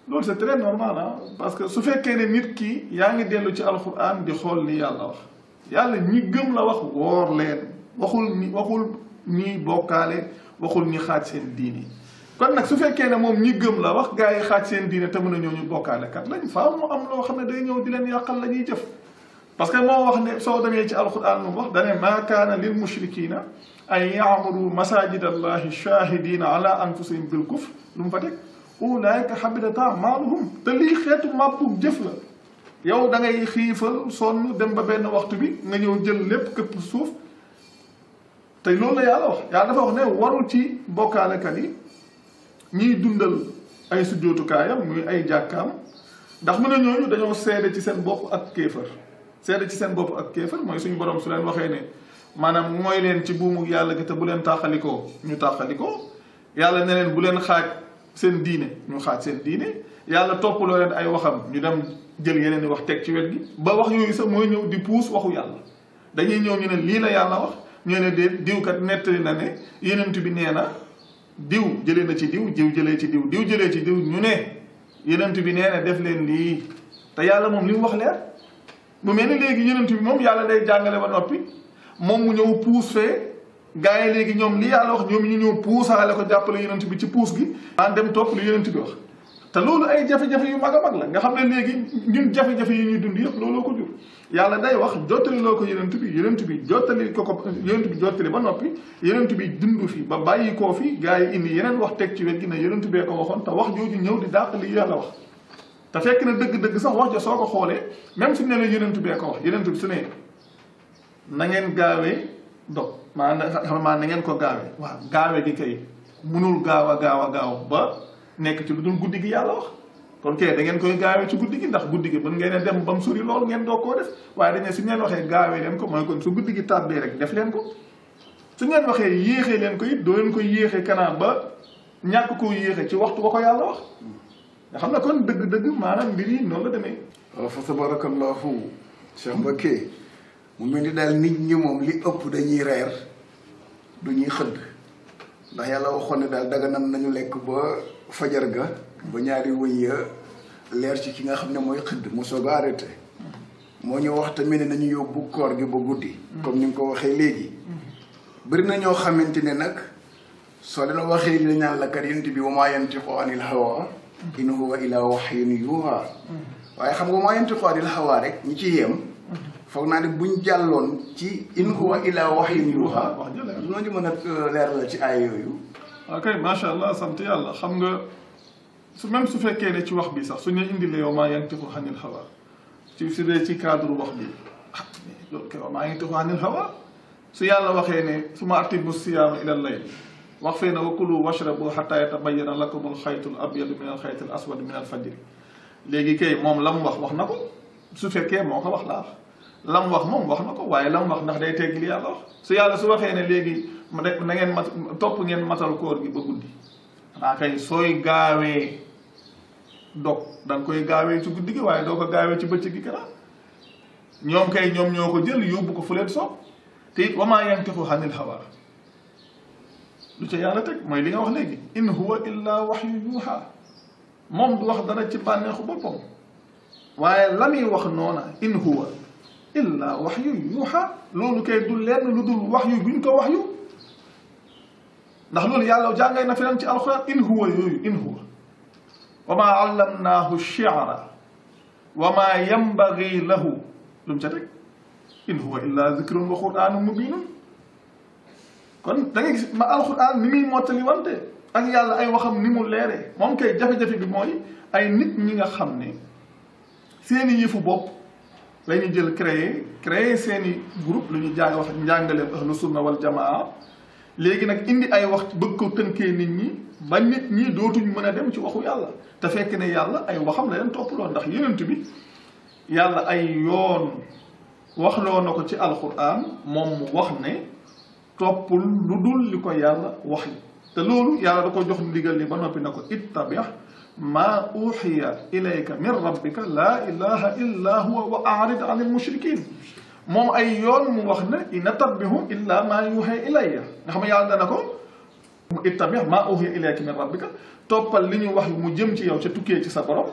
loolu c'est très normal parce que su fekkee ne nit ki yaa ngi dellu ci alquran di xool li yàlla wax yàlla ñi gëm la wax woor leen waxul ñi bokkaale waxul ñi xaaj seen diini kon nag su fekkee ne moom ñi gëm la wax gaa yi xaaj seen diine te mën a ñëw ñu bokkaale kat lañ faaw mu am loo xam ne day ñëw di leen yàqal la ñuy jëf parce que moo wax ne soo demee ci alquran mu wax dane maa kaana lil mushrikina an yaamuru masajid allahi shahidina ala anfusihim bil kufr lu mu fa teg ulaika habitat a'maluhum te lii xeetu màppug jëf la yow da ngay xiifal sonn dem ba benn waxtu bi nga ñëw jël lépp këpp suuf te loolu la yàlla wax yàlla dafa wax ne warul ci bokkaalekat yi ñiy dundal ay sujjootukaayam muy ay jàkkaam ndax mu ne ñooñu dañoo seede ci seen bopp ak kéefër seede ci seen bopp ak kéefër mooy suñu borom su leen waxee ne maanaam mooy leen ci buumu yàlla gi te bu leen tàqalikoo ñu tàqalikoo yàlla ne leen bu leen xaaj seen diine ñu xaaj seen diine yàlla toppaloo leen ay waxam ñu dem jël yeneen i wax teg ci wet gi ba wax yooyu sax mooy ñëw di puus waxu yàlla dañuy ñëw ñu ne lii la yàlla wax ñu ne déet diw kat nettali na ne yenent bi nee na diw jëlee na ci diw jëlee ci diw jëlee ci diw ñu ne yenent bi nee na def leen lii te yàlla moom li mu wax leer mu mel ni léegi yenent bi moom yàlla day jàngale ba noppi moom mu ñëw puus fee gars yi léegi ñoom li yàlla wax ñoom ñu ñëw puusaale ko jàppale yenent bi ci puus gi an dem topp lu yenent bi wax te loolu ay jafe-jafe yu mag a mag la nga xam ne léegi ñun jafe-jafe yi ñuy dund yëpp looloo ko jur yàlla day wax jottali loo ko yenent bi jottali ko yenent bi jottali ba noppi yenent bi dund fi ba bàyyi koo fi gars yi indi yeneen wax teg ci wet gi ne yenent bee ko waxoon te wax jooju ñëw di dàq li yàlla wax te fekk na dëgg-dëgg sax wax ja soo ko xoolee même su ne la yenent bee ko wax yenent bi su ne na ngeen gaawee dog maanaam na ngeen ko gaawee waaw gaawee gi kay munul gaaw a gaaw ba nekk ci lu dul guddi gi yàlla wax kon kay da ngeen koy gaawee ci guddi gi ndax guddi gi mën ngeen a dem ba mu sori loolu ngeen doo koo def waaye dañ ne su ngeen waxee gaawee leen ko mooy kon su guddi gi tàbbee rek def leen ko su ngeen waxee yéexee leen ko it doo leen ko yéexee kanaa ba ñàkk koo yéexee ci waxtu ba ko yàlla wax nga xam ne kon dëgg-dëgg maanaam mbir yi noonu la demee. waaw fa tabarakallahu Cheikh Mbacké mu mel ni daal nit ñi moom li ëpp dañuy reer du ñuy xëdd ndax yàlla waxoon ne daal daganam nañu lekk ba fajar ga ba ñaari wëñ ya leer ci ki nga xam ne mooy xëdd mu soog a arrêté moo ñu wax tamit ne nañu yóbbu koor gi ba guddi comme ni nga ko waxee léegi bëri na ñoo xamante ne nag soo leen waxee li ñaan la kat yonent bi wa maa yantiqu anil hawa in huwa illa wahyun yuha waaye xam nga maa yantiqu anil hawa rek ñi ci yem foog naa ne buñ jàlloon ci in huwa illa wahyun yuha noo ñu mën a leeral ci ay yooyu. ok macha allah sant yàlla xam nga su même su fekkee ne ci wax bi sax su ñu indilee yow maa yantiqu anil hawa ci su dee ci cadre wax bi loolu kay maa yantiqu anil hawa su yàlla waxee ne summa atimmu siyaama ilal layl wax fee ne wa kulu washrabu hatta yatabayyana lakumul xaytul abyadu minal xaytil aswadi minal fajri léegi kay moom la mu wax na ko su fekkee moo ko wax laa lam wax moom wax na ko waaye lam wax ndax day tegg li yàlla wax su yàlla su waxee ne léegi na ngeen mat topp ngeen matal koor gi ba guddi xanaa kay sooy gaawee dog da nga koy gaawee ci guddi gi waaye doo ko gaawee ci bëccëg gi kanam ñoom kay ñoom ñoo ko jël yóbbu ko fu leen soob te it wa maa yantiqu anil hawa lu ca yàlla teg mooy li nga wax léegi in huwa illa wahyu yuha moom du wax dara ci bànneexu boppam waaye la muy wax noona in huwa illa wahyu yuha loolu kay du lenn lu dul wahyu guñ ko wahyu ndax loolu yàlla jàngay na feneen ci alxuraan in huwa yooyu in huwa wa maa allamnaahu shi'ra wa maa yambagi lahu lu mu ca teg in huwa illa dhikrun wa qur'anun mubinun kon da nga gis ma alquran ni muy mottali wante ak yàlla ay waxam ni mu leeree moom kay jafe-jafe bi mooy ay nit ñi nga xam ne seeni yëfu bopp la ñu jël créer seeni groupe lu ñu jaay wax njàngaleem ahlu sunna wal jamaa léegi nag indi ay wax bëgg ko tënkee nit ñi ba nit ñi dootuñ mën a dem ci waxu yàlla te fekk ne yàlla ay waxam la leen toppaloo ndax yonent bi yàlla ay yoon waxloo na ko ci alquran moom mu wax ne toppul lu dul li ko yàlla wax yi te loolu yàlla da ko jox ndigal li ba noppi na ko ittabi maa uxiya ilayka min rabbika laa ilaha illa huwa wa a'rid an il mushrikin moom ay yoon mu wax ne in attabi'u illa maa yuuxa ilayya nga xam ne yàlla dana ko ittabi maa uxiya ilayka min rabbika toppal li ñu wax mu jëm ci yow ca tukkee ci sa borom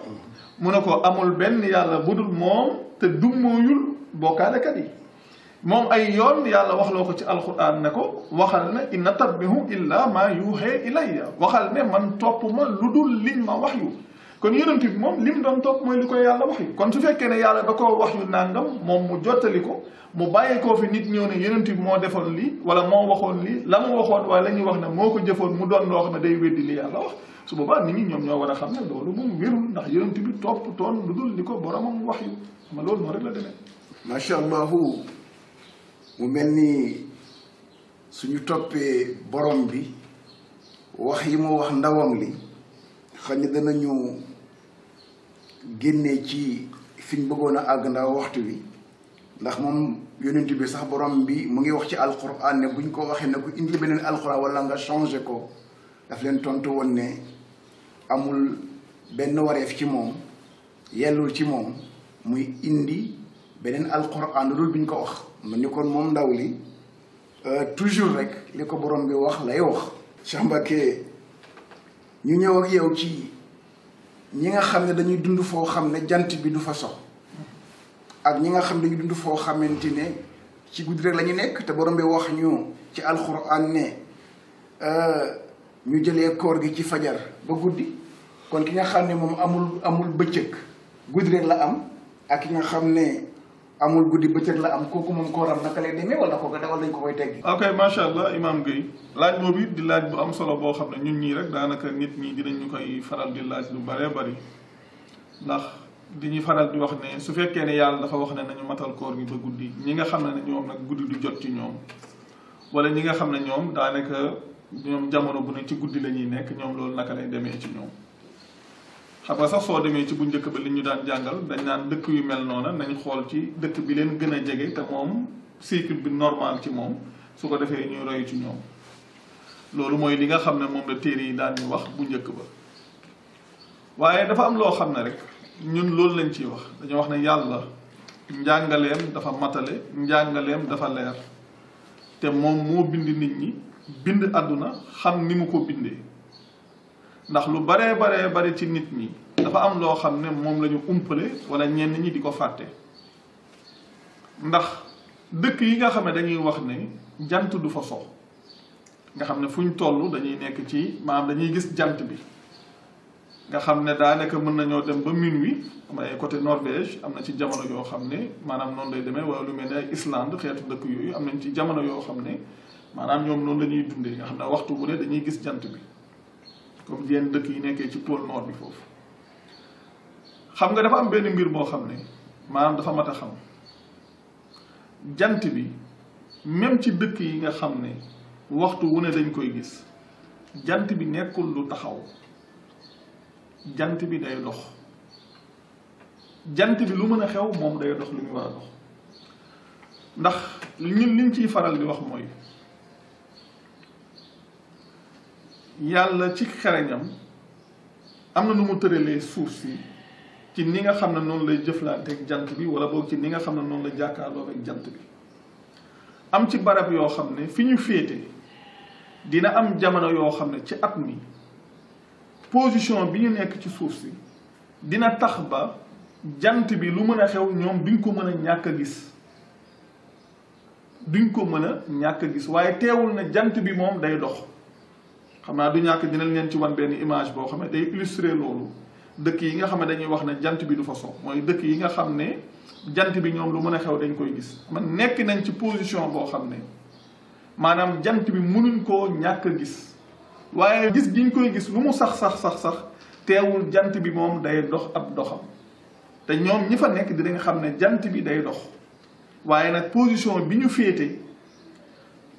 mu ne ko amul benn yàlla budul moom te dummóoyul bokkaalekat yi moom ay yoon yàlla waxloo ko ci alquran ne ko waxal ne in attabi'u illa maa yuuxa ilayya waxal ne man topp ma lu dul liñ ma wax yu kon yonent bi moom lim doon topp mooy li koy yàlla wax yu kon su fekkee ne yàlla da koo wax yu nàngam moom mu jottali ko mu bàyyi koo fi nit ñëw ne yonent bi moo defoon lii wala moo waxoon lii la mu waxoon waaye la ñuy wax ne moo ko jëfoon mu doon loo xam ne day weddi li yàlla wax su boobaa nit ñi ñoom ñoo war a xam ne loolu moom wérul ndax yonent bi topp toon lu dul li ko boromam wax yu ma loolu moo rek la demee macha allahu mu mel ni suñu toppee borom bi wax yi mu wax ndawam li xam ne danañu génnee ci fiñ bëggoon a àgg ndaw waxtu wi ndax moom yonent bi sax borom bi mu ngi wax ci alquran ne buñ ko waxee ne ku indi beneen alquran wala nga changé ko daf leen tontu woon ne amul benn wareef ci moom yellul ci moom muy indi beneen alquran lu dul biñ ko wax mu ni kon moom ndaw li toujours rek li ko borom bi wax lay wax. Cheikh Mbacké ñu ñëw ak yow ci ñi nga xam ne dañuy dund foo xam ne jant bi du fa sox ak ñi nga xam ne dañuy dund foo xamante ne ci guddi rek la ñu nekk te borom bi wax ñu ci alquran ne ñu jëlee koor gi ci fajar ba guddi kon ki nga xam ne moom amul bëccëg guddi rek la am ak ki nga xam ne amul guddi bëccëg la am kooku moom kooram naka lay demee wala kooku dawal dañ ko koy teggi. ok macha allah Imam Gueye laaj boobu it di laaj bu am solo boo xam ne ñun ñii rek daanaka nit ñi dinañ ñu koy faral di laaj lu bëree bëri ndax di ñuy faral di wax ne su fekkee ne yàlla dafa wax ne nañu matal koor gi ba guddi ñi nga xam ne ñoom nag guddi du jot ci ñoom wala ñi nga xam ne ñoom daanaka ñoom jamono bu ne ci guddi la ñuy nekk ñoom loolu naka lay demee ci ñoom. xam nga sax soo demee ci bu njëkk ba li ñu daan jàngal dañ naan dëkk yu mel noona nañ xool ci dëkk bi leen gën a jege te moom cycle bi normal ci moom su ko defee ñuy roy ci ñoom loolu mooy li nga xam ne moom la téere yi daan ñu wax bu njëkk ba waaye dafa am loo xam ne rek ñun loolu lañ ciy wax dañoo wax ne yàlla njàngaleem dafa matale njàngaleem dafa leer te moom moo bind nit ñi bind àdduna xam ni mu ko bindee ndax lu baree bari ci nit ñi dafa am loo xam ne moom la ñu umpale wala ñenn ñi di ko fàtte ndax dëkk yi nga xam ne dañuy wax ne jant du fa so nga xam ne fu ñu toll dañuy nekk ci maanaam dañuy gis jant bi nga xam ne daanaka mën nañoo dem ba minuit am ay côté Norvège am na ci jamono yoo xam ne maanaam noonu lay demee wala lu mel ne ay Islande xeetu dëkk yooyu am nañ ci jamono yoo xam ne maanaam ñoom noonu la ñuy dundee nga xam ne waxtu bu ne dañuy gis jant bi comme yenn dëkk yi nekkee ci pôle nord bi foofu xam nga dafa am benn mbir boo xam ne maanaam dafa mat a xam jant bi même ci dëkk yi nga xam ne waxtu wu ne dañ koy gis jant bi nekkul lu taxaw jant bi day dox jant bi lu mën a xew moom day dox lu ñu war a dox ndax ñun liñ ciy faral di wax mooy yàlla ci xereñam am na nu mu tëralee suuf si ci ni nga xam ne noonu lay jëflanteeg jant bi wala boog ci ni nga xam ne noonu la jàkkaarloo ak jant bi am ci barab yoo xam ne fi ñu féete dina am jamono yoo xam ne ci at mi position bi ñu nekk ci suuf si dina tax ba jant bi lu mën a xew ñoom duñ ko mën a ñàkk a gis duñ ko mën a ñàkk a gis waaye teewul na jant bi moom day dox xam naa du ñàkk dinañ leen ci wan benn image boo xam ne day illustrer loolu dëkk yi nga xam ne dañuy wax ne jant bi du fa so mooy dëkk yi nga xam ne jant bi ñoom lu mën a xew dañ koy gis man nekk nañ ci position boo xam ne maanaam jant bi mënuñ koo ñàkk a gis waaye gis giñ koy gis lu mu sax teewul jant bi moom day dox ab doxam te ñoom ñi fa nekk dinañ xam ne jant bi day dox waaye nag position bi ñu féete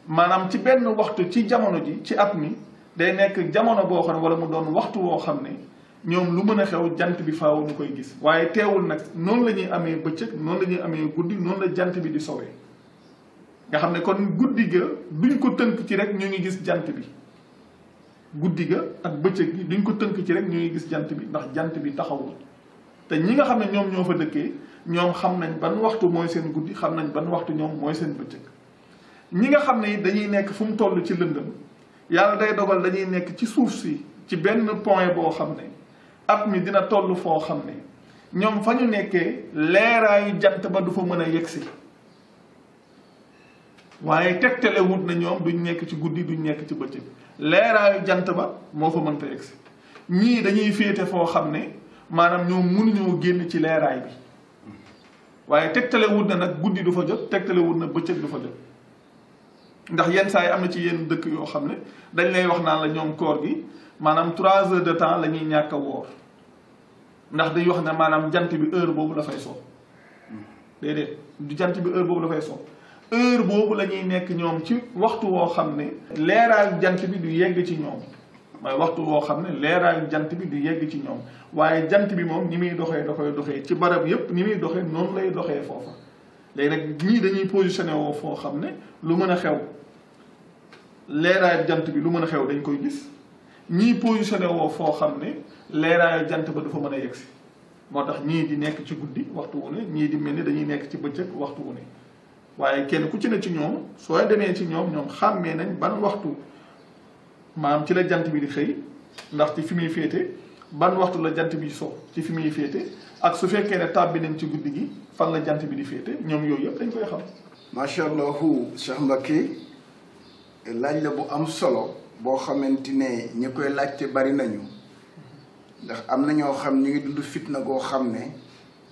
maanaam ci benn waxtu ci jamono ji ci at mi day nekk jamono boo xam ne wala mu doon waxtu woo xam ne ñoom lu mën a xew jant bi faaw ñu koy gis waaye teewul nag noonu la ñuy amee bëccëg noonu la ñuy amee guddi noonu la jant bi di sowee nga xam ne kon guddi ga duñ ko tënk ci rek ñu ngi gis jant bi guddi ga ak bëccëg gi duñ ko tënk ci rek ñu ngi gis jant bi ndax jant bi taxawul te ñi nga xam ne ñoom ñoo fa dëkkee ñoom xam nañ ban waxtu mooy seen guddi xam nañ ban waxtu ñoom mooy seen bëccëg ñi nga xam ne dañuy nekk fu mu toll ci lëndëm yàlla day dogal dañuy nekk ci suuf si ci benn point boo xam ne at mi dina toll foo xam ne ñoom fa ñu nekkee leeraayu jant ba du fa mën a yegsi waaye tegtale wut na ñoom duñ nekk ci guddi duñ nekk ci bëccëg leeraayu jant ba moo fa mënta yegsi ñii dañuy féete foo xam ne maanaam ñoom mënuñoo génn ci leeraay bi waaye tegtale wut na nag guddi du fa jot tegtale wut na bëccëg du fa jot ndax yenn saa yi am na ci yenn dëkk yoo xam ne dañ lay wax naan la ñoom koor gi maanaam 3 heures de temps la ñuy ñàkk a woor ndax dañuy wax ne maanaam jant bi heure boobu dafay so déedéet du jant bi heure boobu dafay so heure boobu la ñuy nekk ñoom ci waxtu woo xam ne leeraayu jant bi du yegg ci ñoom mooy waxtu woo xam ne leeraayu jant bi du yegg ci ñoom waaye jant bi moom ni muy doxee da koy doxee ci barab yépp ni muy doxee noonu lay doxee foofa léegi nag ñii dañuy positionné woo foo xam ne lu mën a xew leeraayu jant bi lu mën a xew dañ koy gis ñii positionné woo foo xam ne leeraayu jant ba du fa mën a yegsi moo tax ñii di nekk ci guddi waxtu wu ne ñii di mel ni dañuy nekk ci bëccëg waxtu wu ne waaye kenn ku ci ne ci ñoom soo demee ci ñoom xàmmee nañ ban waxtu maanaam ci la jant bi di xëy ndax ci fi muy féete ban waxtu la jant bi so ci fi muy féete ak su fekkee ne tàbbi nañ ci guddi gi fan la jant bi di féete ñoom yooyu yëpp dañ koy xam. macha allah Cheikh Mbacké laaj la bu am solo boo xamante ne ñi koy laajte bari nañu ndax am na ñoo xam ñu ngi dund fitna goo xam ne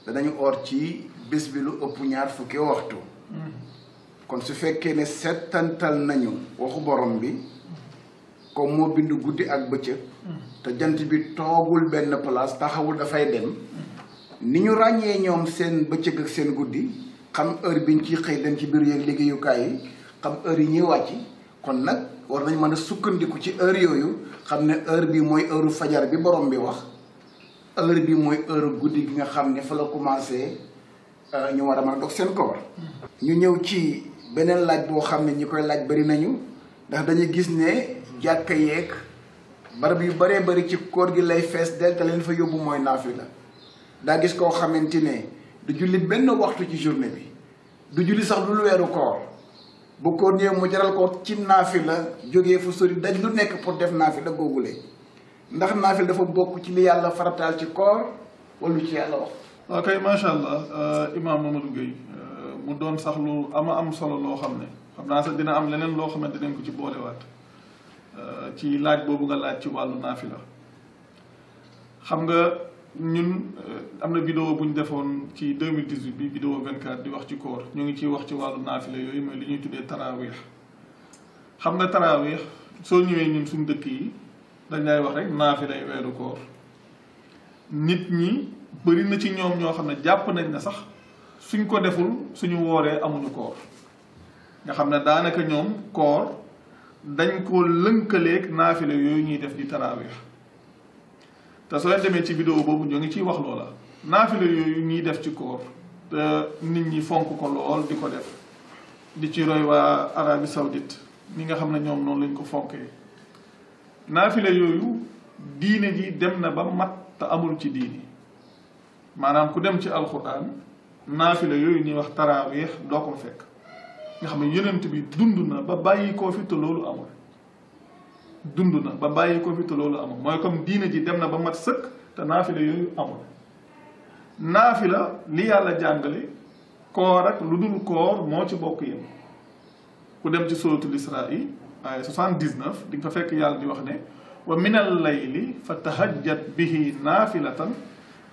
danañu oor ci bés bi lu ëpp 2 fukki waxtu. kon su fekkee ne settantal nañu waxu borom bi comme moo bind guddi ak bëccëg te jant bi toogul benn place taxawul dafay dem ni ñu ràññee ñoom seen bëccëg ak seen guddi xam heure biñ ciy xëy dem ci biir yeeg liggéeyukaay yi xam heure yi ñuy wàcc kon nag war nañ mën a sukkandiku ci heure yooyu xam ne heure bi mooy heure fajar bi borom bi wax heure bi mooy heure guddi gi nga xam ne fa la commencé ñu war a mën a dog seen koor ñu ñëw ci beneen laaj boo xam ne ñi koy laaj bari nañu ndax dañuy gis ne jàkka yeeg barab yu baree bari ci koor gi lay fees del te leen fa yóbbu mooy naafila daa gis koo xamante ne du julli benn waxtu ci journée bi du julli sax lu weeru koor bu koor ñëwee mu jaral ko ci naafila jógee fu sori daj lu nekk pour def naafila googule ndax naafila dafa bokk ci li yàlla farataal ci koor wala lu ci yàlla wax. ok macha allah Imam Mamadou Gueye mu doon sax lu am solo loo xam ne xam naa sax dina am leneen loo xamante dinañ ko ci boolewaat ci laaj boobu nga laaj ci wàllu naafila xam nga ñun am na vidéo bu ñu defoon ci 2018 bi vidéo 24 di wax ci koor ñu ngi ciy wax ci wàllu naafila yooyu mooy li ñuy tuddee taraawix xam nga taraawix soo ñëwee ñun suñ dëkk yi dañ lay wax rek naafila yi weeru koor nit ñi bëri na ci ñoom ñoo xam ne jàpp nañ ne sax suñ ko deful suñu wooree amuñu koor nga xam ne daanaka ñoom koor dañ ko lënkaleeg naafila yooyu ñuy def di taraawix te soo demee ci vidéo boobu ñoo ngi ciy wax loola naafila yooyu ñuy def ci koor te nit ñi fonk ko lool di ko def di ci roy waa Arabie Saoudite ñi nga xam ne ñoom noonu lañ ko fonkee naafila yooyu diine ji dem na ba mat te amul ci diini maanaam ku dem ci alquran naafila yooyu ñuy wax taraawix doo ko fekk nga xam ne yonent bi dund na ba bàyyi koo fi te loolu amul dund na ba bàyyi ko fi te loolu amul mooy comme diine ji dem na ba mat sëkk te naafila yooyu amul naafila li yàlla jàngale koor ak lu dul koor moo ci bokk yem ku dem ci suratul Israa ay 79 di nga fa fekk yàlla di wax ne wa min al-layli fatahajjat bihi naafilatan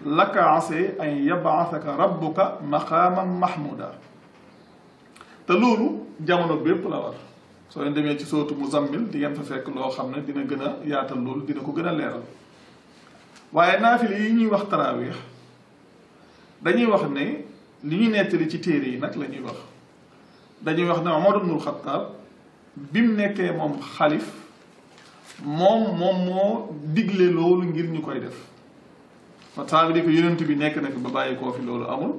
laka ase an yab'athaka rabbuka maqaaman mahmuuda. te loolu jamono bépp la war. soo leen demee ci sootu Muzammil di ngeen fa fekk loo xam ne dina gën a yaatal loolu dina ko gën a leeral. waaye naafile yi ñuy wax taraawiix dañuy wax ne li ñu nettali ci téere yi nag la ñuy wax dañuy wax ne Umar ibnul Xattaab bi mu nekkee moom xalif moom moo digle loolu ngir ñu koy def. ça veut dire que yonent bi nekk na fi ba bàyyi koo fi loolu amul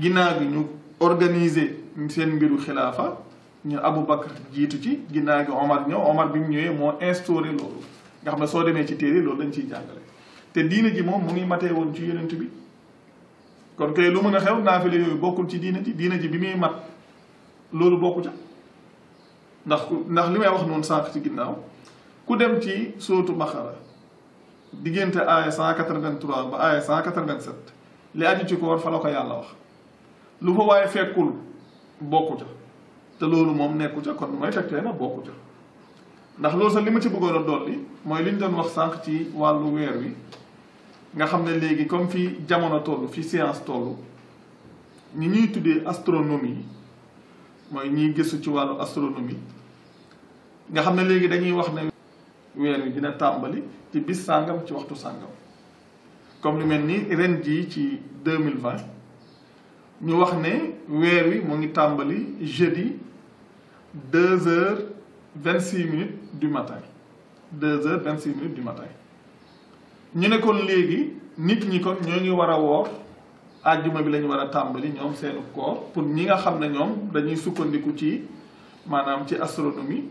ginnaaw gi ñu organiser seen mbiru xilaafa ñu Abu Bakar jiitu ci ginnaaw gi Omar ñëw Omar bi mu ñëwee moo instauré loolu nga xam ne soo demee ci téere loolu lañ ciy jàngale te diine ji moom mu ngi matee woon ci yonent bi kon kay lu mën a xew naafile yooyu bokkul ci diine ji bi muy mat loolu bokku ca ndax li may wax noonu sànq ci ginnaaw ku dem ci sootu Baqara diggante aaya 183 ba aaya 187 li aju ci koor fa la ko yàlla wax lu fa waaye fekkul bokku ca te loolu moom nekku ca kon mooy tegtee na bokku ca ndax loolu sax li ma ci bëggoon a dolli mooy li ñu doon wax sànq ci wàllu weer wi nga xam ne léegi comme fi jamono toll fi science toll ñi ñuy tuddee astronomie yi mooy ñiy gëstu ci wàllu astronomie nga xam ne léegi dañuy wax ne weer wi dina tàmbali ci bis sàngam ci waxtu sàngam comme lu mel ni ren jii ci 2020 ñu wax ne weer wi mu ngi tàmbali jeudi 2h26 du matin 2h26 du matin ñu ne kon léegi nit ñi kon ñoo ngi war a woor àjjuma bi la ñu war a tàmbali ñoom seenu koor pour ñi nga xam ne ñoom dañuy sukkandiku ci maanaam ci astronomie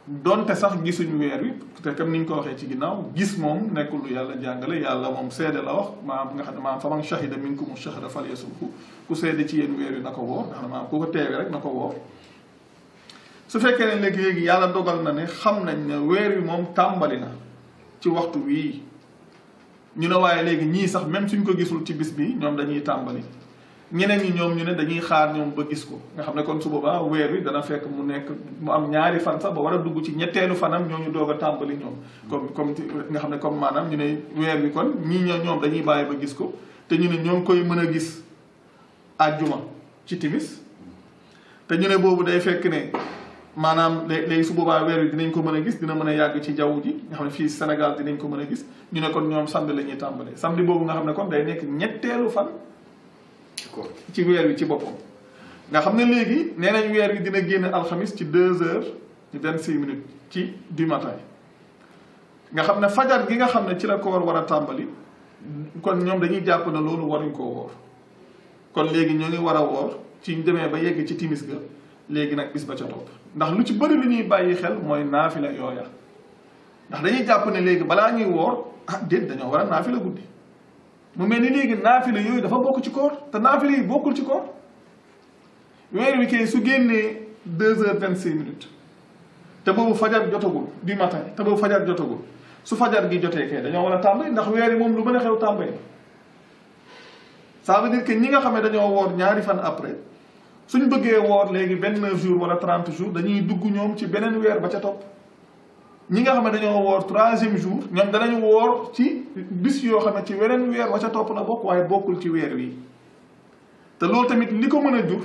donte sax gisuñu weer wi te comme ni ñu ko waxee ci ginnaaw gis moom nekkul lu yàlla jàngale yàlla moom seede la wax maanaam nga xam ne maanaam faman shahida minkumu shahra falyasumhu ku seede ci yéen weer wi na ko woor nga xam ne maanaam ku ko teewee rek na ko woor su fekkee ne léegi yàlla dogal na ne xam nañ ne weer wi moom tàmbali na ci waxtu wii ñu ne waaye léegi ñii sax même suñ ko gisul ci bis bi ñoom dañuy tàmbali ñeneen ñi ñoom ñu ne dañuy xaar ñoom ba gis ko nga xam ne kon su boobaa weer wi dana fekk mu nekk mu am ñaari fan sax ba war a dugg ci ñetteelu fanam ñooñu doog a tàmbali ñoom comme nga xam ne comme maanaam ñu ne weer wi kon ñii ñoom dañuy bàyyi ba gis ko te ñu ne ñoo ngi koy mën a gis àjjuma ci timis te ñu ne boobu day fekk ne maanaam léegi su boobaa weer wi dinañ ko mën a gis dina mën a yàgg ci jaww ji nga xam ne fii Sénégal dinañ ko mën a gis ñu ne kon ñoom samedi la ñuy tàmbalee samedi boobu nga xam ne kon day nekk ñetteelu fan ci weer wi ci boppam nga xam ne léegi nee nañ weer wi dina génn alxamis ci 2h26 ci du matin nga xam ne fajar gi nga xam ne ci la koor war a tàmbali kon ñoom dañuy jàpp ne loolu waruñ koo woor kon léegi ñoo ngi war a woor ci demee ba yegg ci timis ga léegi nag bis ba ca topp ndax lu ci bëri lu ñuy bàyyi xel mooy naafila yooya ndax dañuy jàpp ne léegi balaa ñuy woor déet dañoo war a naafila guddi mu mel ni léegi naafila yooyu dafa bokk ci koor te naafila yi bokkul ci koor weer wi kay su génnee 2h26 te boobu fajar jotagul du matin te boobu fajar jotagul su fajar gi jotee kay dañoo war a tàmbali ndax weer yi moom lu mën a xew tàmbali ça veut dire que ñi nga xam ne dañoo woor ñaari fan après suñ bëggee woor léegi 29 jours wala 30 jours dañuy dugg ñoom ci beneen weer ba ca topp ñi nga xam ne dañoo woor 3e jour ñoom danañ woor ci bis yoo xam ne ci weneen weer wa ca topp la bokk waaye bokkul ci weer wi te loolu tamit li ko mën a jur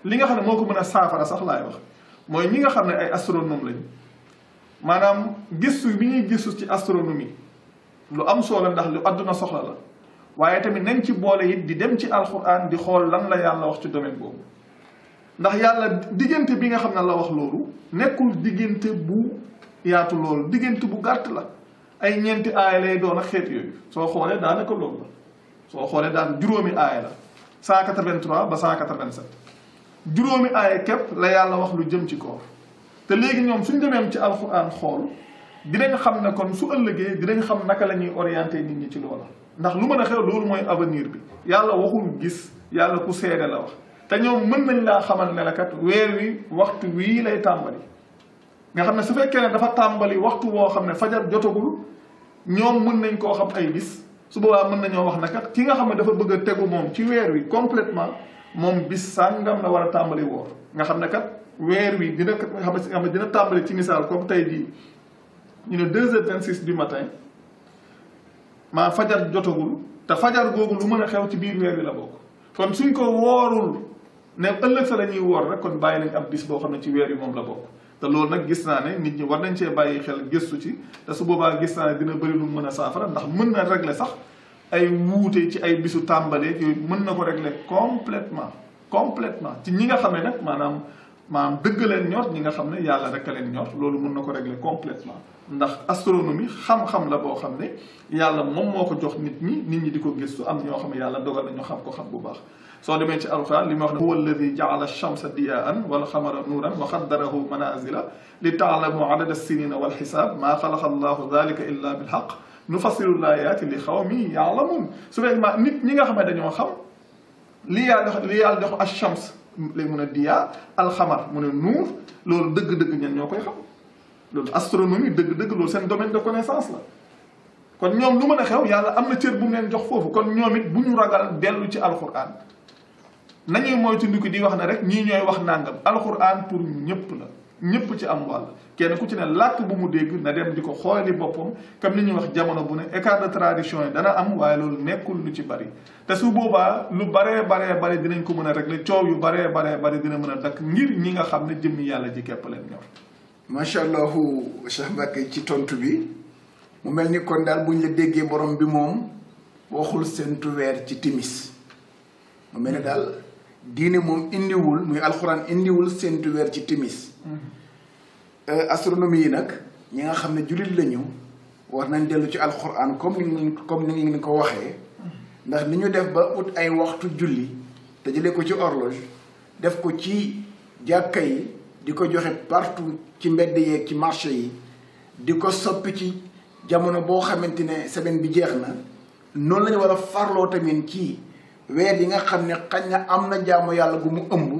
li nga xam ne moo ko mën a saafara sax laay wax mooy ñi nga xam ne ay astronome lañ maanaam gëstu bi ñuy gëstu ci astronomie lu am solo ndax lu àdduna soxla la waaye tamit nañ ci boole it di dem ci alquran di xool lan la yàlla wax ci domaine boobu ndax yàlla diggante bi nga xam ne la wax loolu nekkul diggante bu yaatu loolu diggante bu gàtt la ay ñeenti aaya lay doon ak xeet yooyu soo xoolee daanaka loolu la soo xoolee daan juróomi aaya la 183 ba 187 juróomi aaya képp la yàlla wax lu jëm ci koor te léegi ñoom suñ demeem ci alquran xool dinañ xam ne kon su ëllëgee dinañ xam naka la ñuy orienté nit ñi ci loola ndax lu mën a xew loolu mooy avenir bi yàlla waxul gis yàlla ku seede la wax te ñoom mën nañ laa xamal ne la kat weer wi waxtu wii lay tàmbali nga xam ne su fekkee ne dafa tàmbali waxtu woo xam ne fajar jotagul ñoom mën nañ koo xam ay bis su boobaa mën nañoo wax ne kat ki nga xam ne dafa bëgg a tegu moom ci weer wi complètement moom bis sàngam la war a tàmbali woor nga xam ne kat weer wi dina xam ne dina tàmbali ci misaal comme tey jii ñu ne 2h26 du matin maa fajar jotagul te fajar googu lu mën a xew ci biir weer wi la bokk kon suñ ko woorul ne ëllëg sa la ñuy woor rek kon bàyyi nañ ab bis boo xam ne ci weer wi moom la bokk te loolu nag gis naa ne nit ñi war nañ cee bàyyi xel gëstu ci te su boobaa gis naa ne dina bëri lu mën a saafara ndax mën na régler sax ay wuute ci ay bisu tàmbalee yooyu mën na ko régler complètement ci ñi nga xam ne nag maanaam dëgg leen ñor ñi nga xam ne yàlla rek a leen ñor loolu mën na ko régler complètement ndax astronomie xam-xam la boo xam ne yàlla moom moo ko jox nit ñi di ko gëstu am ñoo xam ne yàlla dogal na ñu xam ko xam bu baax soo demee ci alquran li ma wax ne huwa alladi jaala alchamsa diyaan wal xamara nuuran wa qaddarahu manazila li taalamu adada alsinina walxisaab maa xalaqa allahu dalika illa bilxaq nufassilu laayaati li xawmi yaalamun su fekkee nit ñi nga xam ne dañoo xam li yàlla jox alchams léegi mun a diyaa alxamar mu ne nuur loolu dëgg-dëgg ñen ñoo koy xam loolu astronomie dëgg-dëgg loolu seen domaine de connaissance la kon ñoom lu mën a xew yàlla am na cër bu mu leen jox foofu kon ñoom it bu ñu ragal dellu ci alquran nañuy moytu ndi ko di wax ne rek ñii ñooy wax nangam alquran pour ñëpp la ñëpp ci am wàll kenn ku ci ne làkk bu mu dégg na dem di ko xooli boppam comme ni ñuy wax jamono bu ne écart de tradition yi dana am waaye loolu nekkul lu ci bari te su boobaa lu baree dinañ ko mën a régler coow yu baree bari dina mën a dakk ngir ñi nga xam ne jëmmi yàlla ji képp leen ñor. macha allah Cheikh Mbacké ci tontu bi mu mel ni kon daal buñ la déggee borom bi moom waxul seentu weer ci timis mu mel ni daal diine moom indiwul muy alxuraan indiwul seentu weer ci timis. astronomie yi nag ñi nga xam ne jullit lañu war nañ dellu ci alxuraan comme ni ngeen ko waxee ndax ni ñu def ba ut ay waxtu julli te jëlee ko ci horloge def ko ci jàkka yi di ko joxe partout ci mbedd yeeg ci marché yi di ko soppi ci jamono boo xamante ne semaine bi jeex na noonu la ñu war a farloo tamit ci weer yi nga xam ne xañ na am na jaamu yàlla gu mu ëmb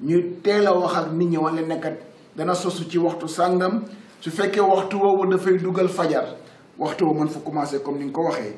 ñu teel a wax ak nit ñi wala nekkat dana sosu ci waxtu sàngam su fekkee waxtu woowu dafay dugal fajar waxtu woo mën fa commencé comme ni nga ko waxee